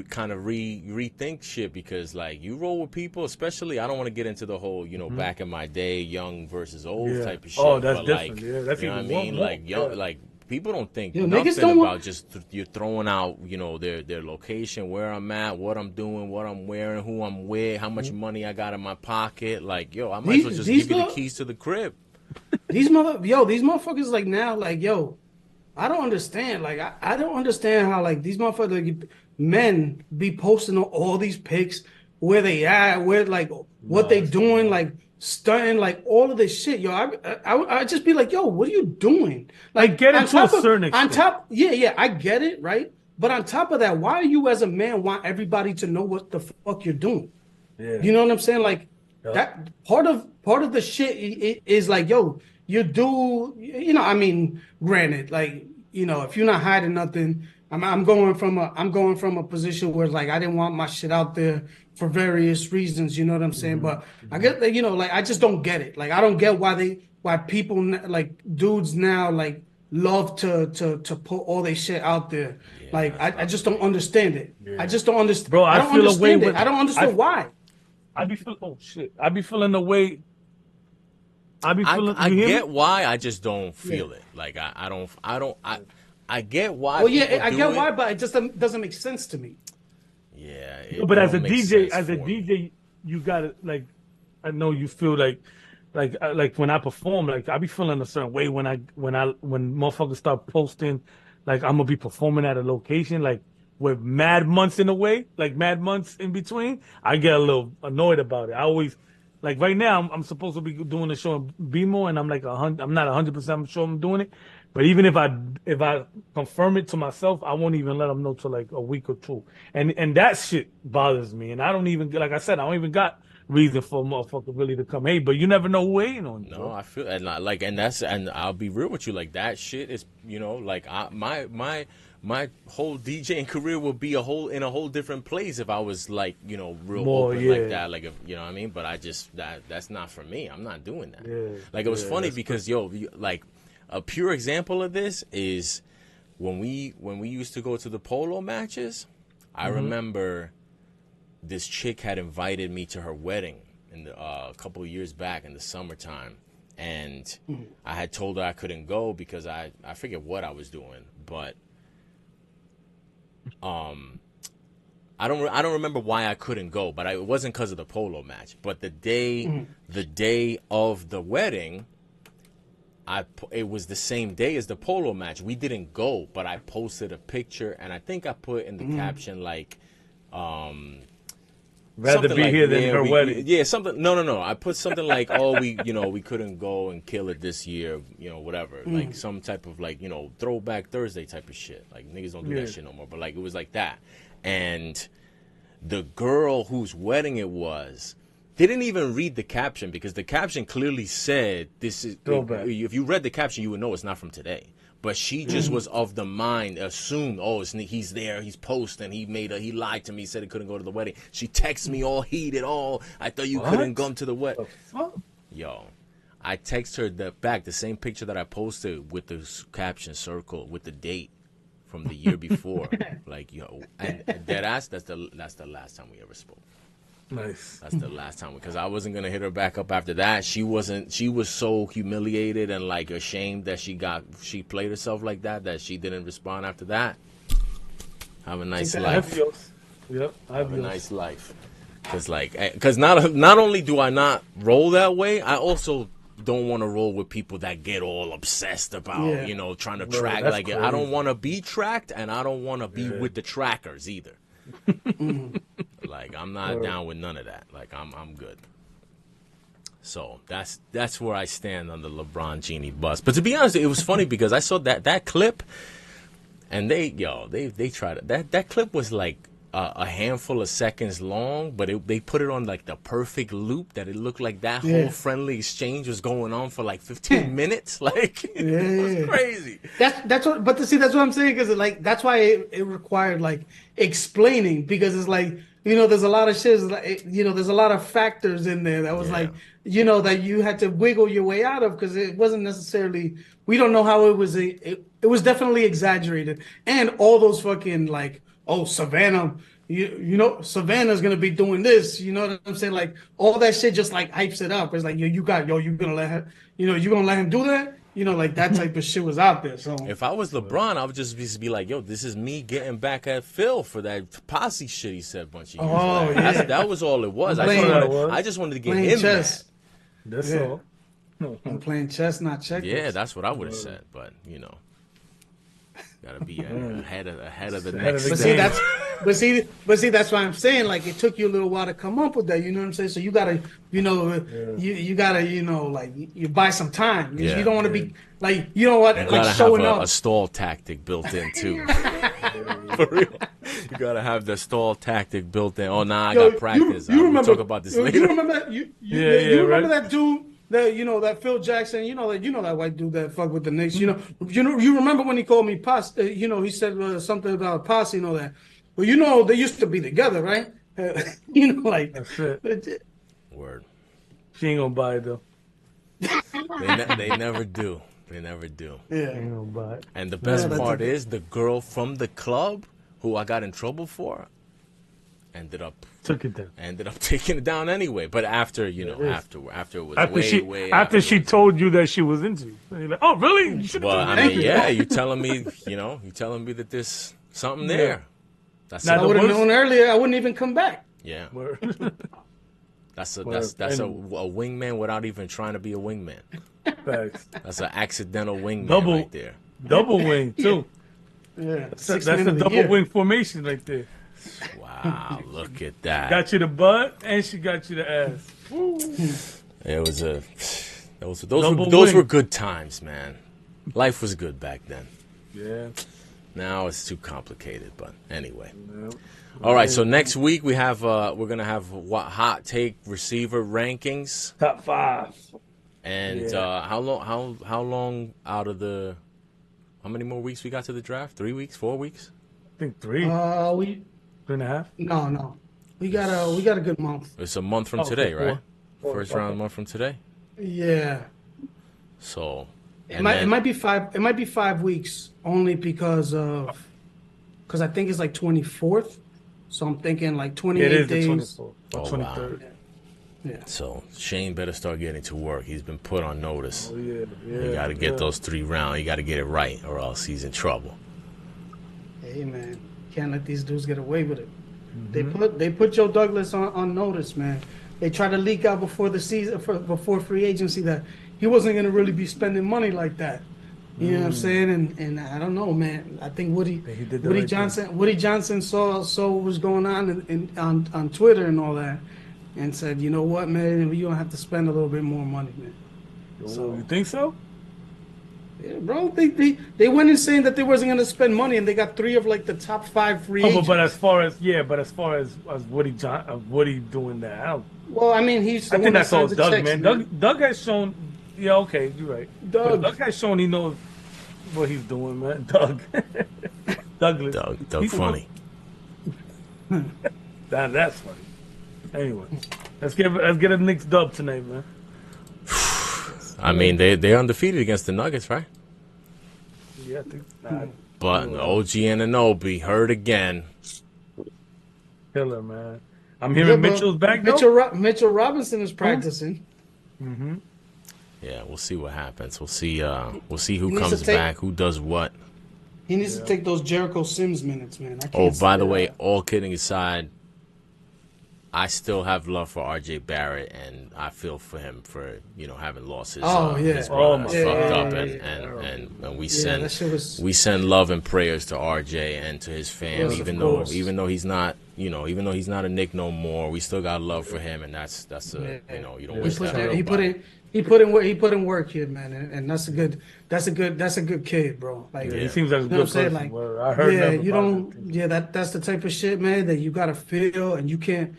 kind of rethink shit because like you roll with people, especially I don't want to get into the whole back in my day young versus old Yeah. type of shit. Oh, that's but different. like Yeah, that's you know what I even mean, more. like young Yeah. like people don't think yo, niggas nothing don't about want. just you're throwing out their location, where I'm at, what I'm doing, what I'm wearing, who I'm with, how much money I got in my pocket. Like yo, I might as well just These give you the little, keys to the crib. these motherfuckers like now, like yo, I don't understand. Like I don't understand how like these motherfuckers, like, men be posting all these pics, where they at, where like what Nah, they that's doing, too like stunting, like all of this shit. Yo, I just be like, yo, what are you doing? I Like get it to a certain extent. yeah, I get it, right? But on top of that, why do you as a man want everybody to know what the fuck you're doing? Yeah. You know what I'm saying? Like Yep. that part of the shit is like, yo, you do, I mean, granted, like, if you're not hiding nothing, I'm going from a position where like I didn't want my shit out there for various reasons, you know what I'm saying? But I get that, like I just don't get it. Like I don't get why people like dudes now like love to put all their shit out there. Yeah, Like that's I not for just don't me. understand it. I Yeah. just don't understand. Bro, I I don't feel away understand it. when I don't understand why. I be feel. Oh shit! I be feeling the way. I be feeling. I You hear get me? why, I just don't Yeah. feel it. Like I get why Well, people yeah, I do get it. why, but it just doesn't make sense to me. Yeah, No, but it as a don't make DJ, sense for me. you gotta like. I know you feel like when I perform, like I be feeling a certain way when motherfuckers start posting, like I'm gonna be performing at a location, like with mad months in a way, like mad months in between. I get a little annoyed about it. I always like right now I'm supposed to be doing a show in BMO, and I'm like 100. I'm not 100% sure I'm doing it, but even if I confirm it to myself, I won't even let them know till like a week or two, and that shit bothers me, and I don't even like I said I don't even got reason for a motherfucker really to come. Hey, but you never know who hating on you, No, bro. I feel and I'll be real with you. Like that shit is like my whole DJing career would be in a whole different place if I was like real More, open like yeah. that. Like if you know what I mean. But I just that's not for me. I'm not doing that. Yeah, Like it was yeah, funny that's because like a pure example of this is when we used to go to the polo matches. I remember this chick had invited me to her wedding in the a couple of years back in the summertime, and I had told her I couldn't go because I forget what I was doing, but I don't remember why I couldn't go, but it wasn't because of the polo match. But the day of the wedding, it was the same day as the polo match. We didn't go, but I posted a picture, and I think I put in the caption like, Rather something be like, here than yeah, her wedding. yeah, something. No. I put something like, oh, we couldn't go and kill it this year, whatever. Like some type of like, throwback Thursday type of shit. Like niggas don't do Yeah. that shit no more. But like it was like that, and the girl whose wedding it was didn't even read the caption because the caption clearly said this is. Throwback. If you read the caption, you would know it's not from today. But she just was of the mind, assumed, oh, he's there, he's posting, he lied to me, said he couldn't go to the wedding. She texted me all heated, I thought you couldn't come to the wedding. Fuck? Yo, I text her the same picture that I posted with the caption circle with the date from the year before. Like, yo, and dead ass, that's the last time we ever spoke. Nice. That's the last time because I wasn't gonna hit her back up after that. She was so humiliated and like ashamed that she played herself like that she didn't respond after that. Have a nice life. Yep. Have a nice life. Cause not only do I not roll that way, I also don't want to roll with people that get all obsessed about trying to track. that's Like I crazy. don't want to be tracked, and I don't want to be with the trackers either. Like I'm not down with none of that. Like I'm good. So that's where I stand on the LeBron Genie bus. But to be honest, it was funny because I saw that clip, and they tried it. That clip was like a handful of seconds long, but they put it on like the perfect loop that it looked like that Yeah. whole friendly exchange was going on for like 15 minutes. Like, it was Yeah. crazy. That's what, but see, that's what I'm saying, because like that's why it required like explaining, because it's like, there's a lot of shit, like, there's a lot of factors in there that was Yeah. like, that you had to wiggle your way out of, because it wasn't necessarily, we don't know how it was. It was definitely exaggerated, and all those fucking like, oh, Savannah, Savannah's gonna be doing this. You know what I'm saying? Like all that shit just like hypes it up. It's like, you gonna let her, you gonna let him do that? Like that type of shit was out there. So If I was LeBron, I would just be like, yo, this is me getting back at Phil for that posse shit he said a bunch of years back. yeah. That was all it was. Playing- I just wanted to get playing him chess. That's Yeah. all. I'm playing chess, not checkers. Yeah, that's what I would have said. But gotta be ahead of the Ahead of next. the But game. see, that's why I'm saying, like, it took you a little while to come up with that. You know what I'm saying? So you gotta, you gotta, like, you buy some time. Yeah. You don't want to be like, you know what, You like gotta showing have up. a stall tactic built in too. For real, you gotta have the stall tactic built in. Oh, nah, I Yo, got practice. You We'll remember? talk about this You later. remember? You remember right. that dude? That Phil Jackson. That white dude that fucked with the Knicks. You remember when he called me posse? He said something about posse and all that. Well, they used to be together, right? Like That's it. Word. She ain't gonna buy it though. They never do. They never do. yeah. Ain't gonna buy it. And the best that's part okay. is the girl from the club who I got in trouble for ended up Took it down. taking it down anyway. But after after it was way After she afterwards. told you that she was into you. And you're like, oh really? You should have Well, told I me. mean, yeah, you telling me that there's something there. That's Now I it. would have worst- known earlier. I wouldn't even come back. Yeah. Word. That's a Well, that's a wingman without even trying to be a wingman. Facts. That's an accidental wingman Double. right there. Double wing too. Yeah, That's Sixth a man of the double year. wing formation right there. Wow, look at that. Got you the butt and she got you the ass. It was those Double those wing. were good times, man. Life was good back then. Yeah. Now it's too complicated, but anyway. All right, so next week we're gonna have what hot take receiver rankings, Top 5. and Yeah. how long out of the how many more weeks we got to the draft? 3 weeks, 4 weeks? I think 3. We 3.5. no. We got a good month. It's a month from Oh, today, four. right? Four. First round month from today. Yeah. So It might be 5. It might be 5 weeks only because I think it's like 24th. So I'm thinking like 28 It is the days. 24th or Oh, wow. 23rd. Yeah. So Shane better start getting to work. He's been put on notice. Oh, yeah. You got to get those 3 rounds. You got to get it right, or else he's in trouble. Hey man, can't let these dudes get away with it. Mm-hmm. They put Joe Douglas on notice, man. They tried to leak out before the season, before free agency, that he wasn't going to really be spending money like that. You know what I'm saying? And I don't know, man. I think He did the right Woody Johnson saw what was going on on Twitter and all that, and said, you know what, man, you don't have to spend a little bit more money, man. So you think so? Yeah, bro, they went in saying that they wasn't going to spend money, and they got 3 of like the top 5 free agents. But as far as Woody doing that, I Well, I mean, he's. The think one that that's all signs the Doug, checks, man. Doug has shown. Yeah, okay, you're right. Doug. Doug has shown he knows what he's doing, man. Doug. Douglas. Doug funny. That's funny. Anyway, let's get a Knicks dub tonight, man. I mean, they're undefeated against the Nuggets, right? Yeah, I think. But OG Anunoby hurt again. Killer, man. I'm hearing but Mitchell's back though. Mitchell Robinson is practicing. Yeah, we'll see what happens. We'll see who needs comes to take- back, who does what. He needs to take those Jericho Sims minutes, man. I can't Oh, see by the that. way, all kidding aside, I still have love for RJ Barrett, and I feel for him for having lost his Oh, yeah. his brother Oh, fucked my up, God. and we Yeah, send that shit was. we send love and prayers to RJ and to his fam, Yes, of even course. though he's not even though he's not a Nick no more, we still got love for him, and that's you don't wish that on He put nobody. in he put in work here, man, and that's a good kid, bro. Like, Yeah, he seems like a you know what good I'm saying? person. Like, Word. I heard yeah, nothing you about don't, that. yeah, that's the type of shit, man, that you gotta feel, and you can't,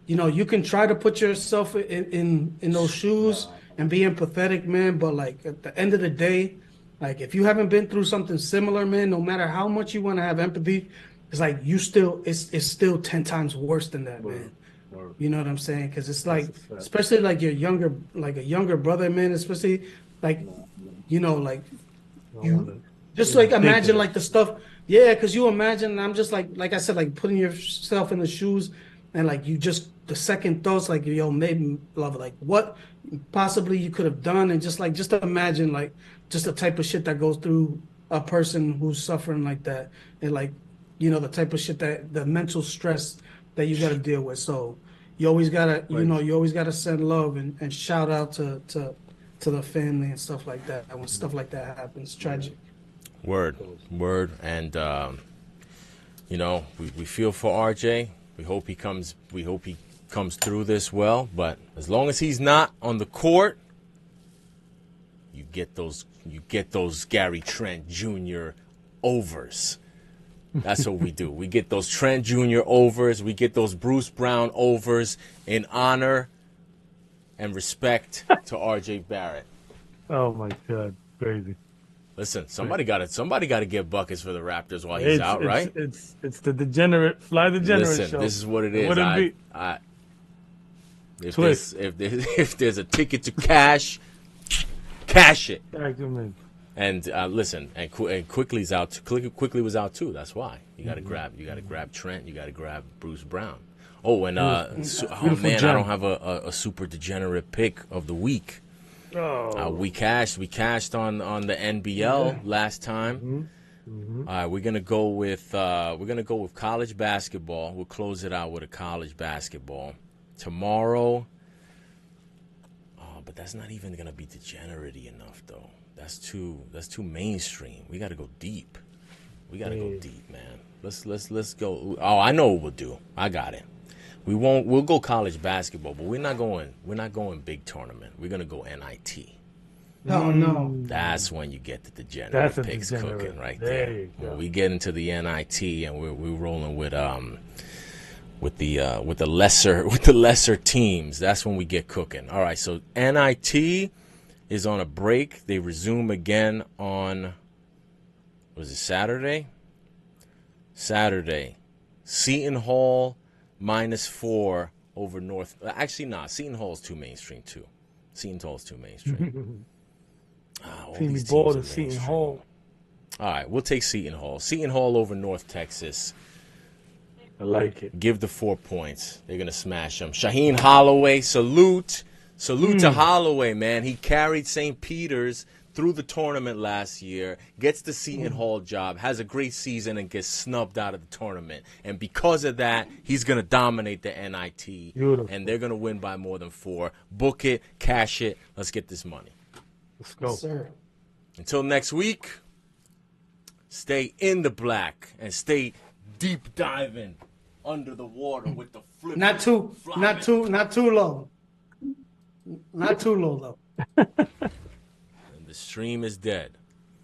you can try to put yourself in those shoes and be empathetic, man, but like at the end of the day, like if you haven't been through something similar, man, no matter how much you want to have empathy, it's like it's still 10 times worse than that, man. Word. Word. You know what I'm saying? Because it's That's like, a fact. especially like like a younger brother, man, especially like, like I don't want you to just like even think of imagine that. like the stuff, yeah, because you imagine, I'm just like I said, like putting yourself in the shoes and like you just the second thoughts, like, yo, maybe love, like what possibly you could have done, and just imagine like just the type of shit that goes through a person who's suffering like that, and like, the type of shit that the mental stress that you got to deal with. So you always gotta, Crazy. you always gotta send love and shout out to the family and stuff like that when stuff like that happens. Tragic. Word, word, and we feel for RJ. We hope he comes. We hope he comes through this well. But as long as he's not on the court, you get those Gary Trent Jr. overs. That's what we do. We get those Trent Jr. overs. We get those Bruce Brown overs in honor and respect to RJ Barrett. Oh my God, crazy. Listen, somebody got to get buckets for the Raptors while he's out, right? It's the Degenerate Fly Degenerate Listen, show. this is what it It is. wouldn't be If Twist. if there's a ticket to cash it. Exactly. And listen, and Quickly's out. Quickly was out too. That's why you got to grab Trent. You got to grab Bruce Brown. Oh, and Beautiful man, gem. I don't have a super degenerate pick of the week. Oh, We cashed on the NBL last time. We're gonna go with college basketball. We'll close it out with a college basketball tomorrow. Oh, but that's not even gonna be degenerate-y enough though. That's too mainstream. We gotta go deep. We gotta go deep, man. Let's go. Oh, I know what we'll do. I got it. We'll go college basketball, but we're not going big tournament. We're gonna go NIT. Oh no. That's when you get the degenerate That's a picks degenerate. cooking right There there. you go. When we get into the NIT and we're rolling with the lesser teams, that's when we get cooking. All right, so NIT is on a break. They resume again on, was it Saturday? Saturday. Seton Hall -4 over North. Actually, nah. Seton Hall's too mainstream too. Seton Hall's too mainstream. All Team these ball teams to are Seton mainstream. Hall. All right, we'll take Seton Hall. Seton Hall over North Texas. I like it. Give the 4 points. They're gonna smash them. Shaheen Holloway, salute to Holloway, man. He carried St. Peter's through the tournament last year, gets the Seton Hall job, has a great season, and gets snubbed out of the tournament. And because of that, he's gonna dominate the NIT, Beautiful. and they're gonna win by more than 4. Book it, cash it. Let's get this money. Let's go. Sir. Until next week, stay in the black and stay deep diving under the water with the flip. Not too low. Not too low though. And the stream is dead.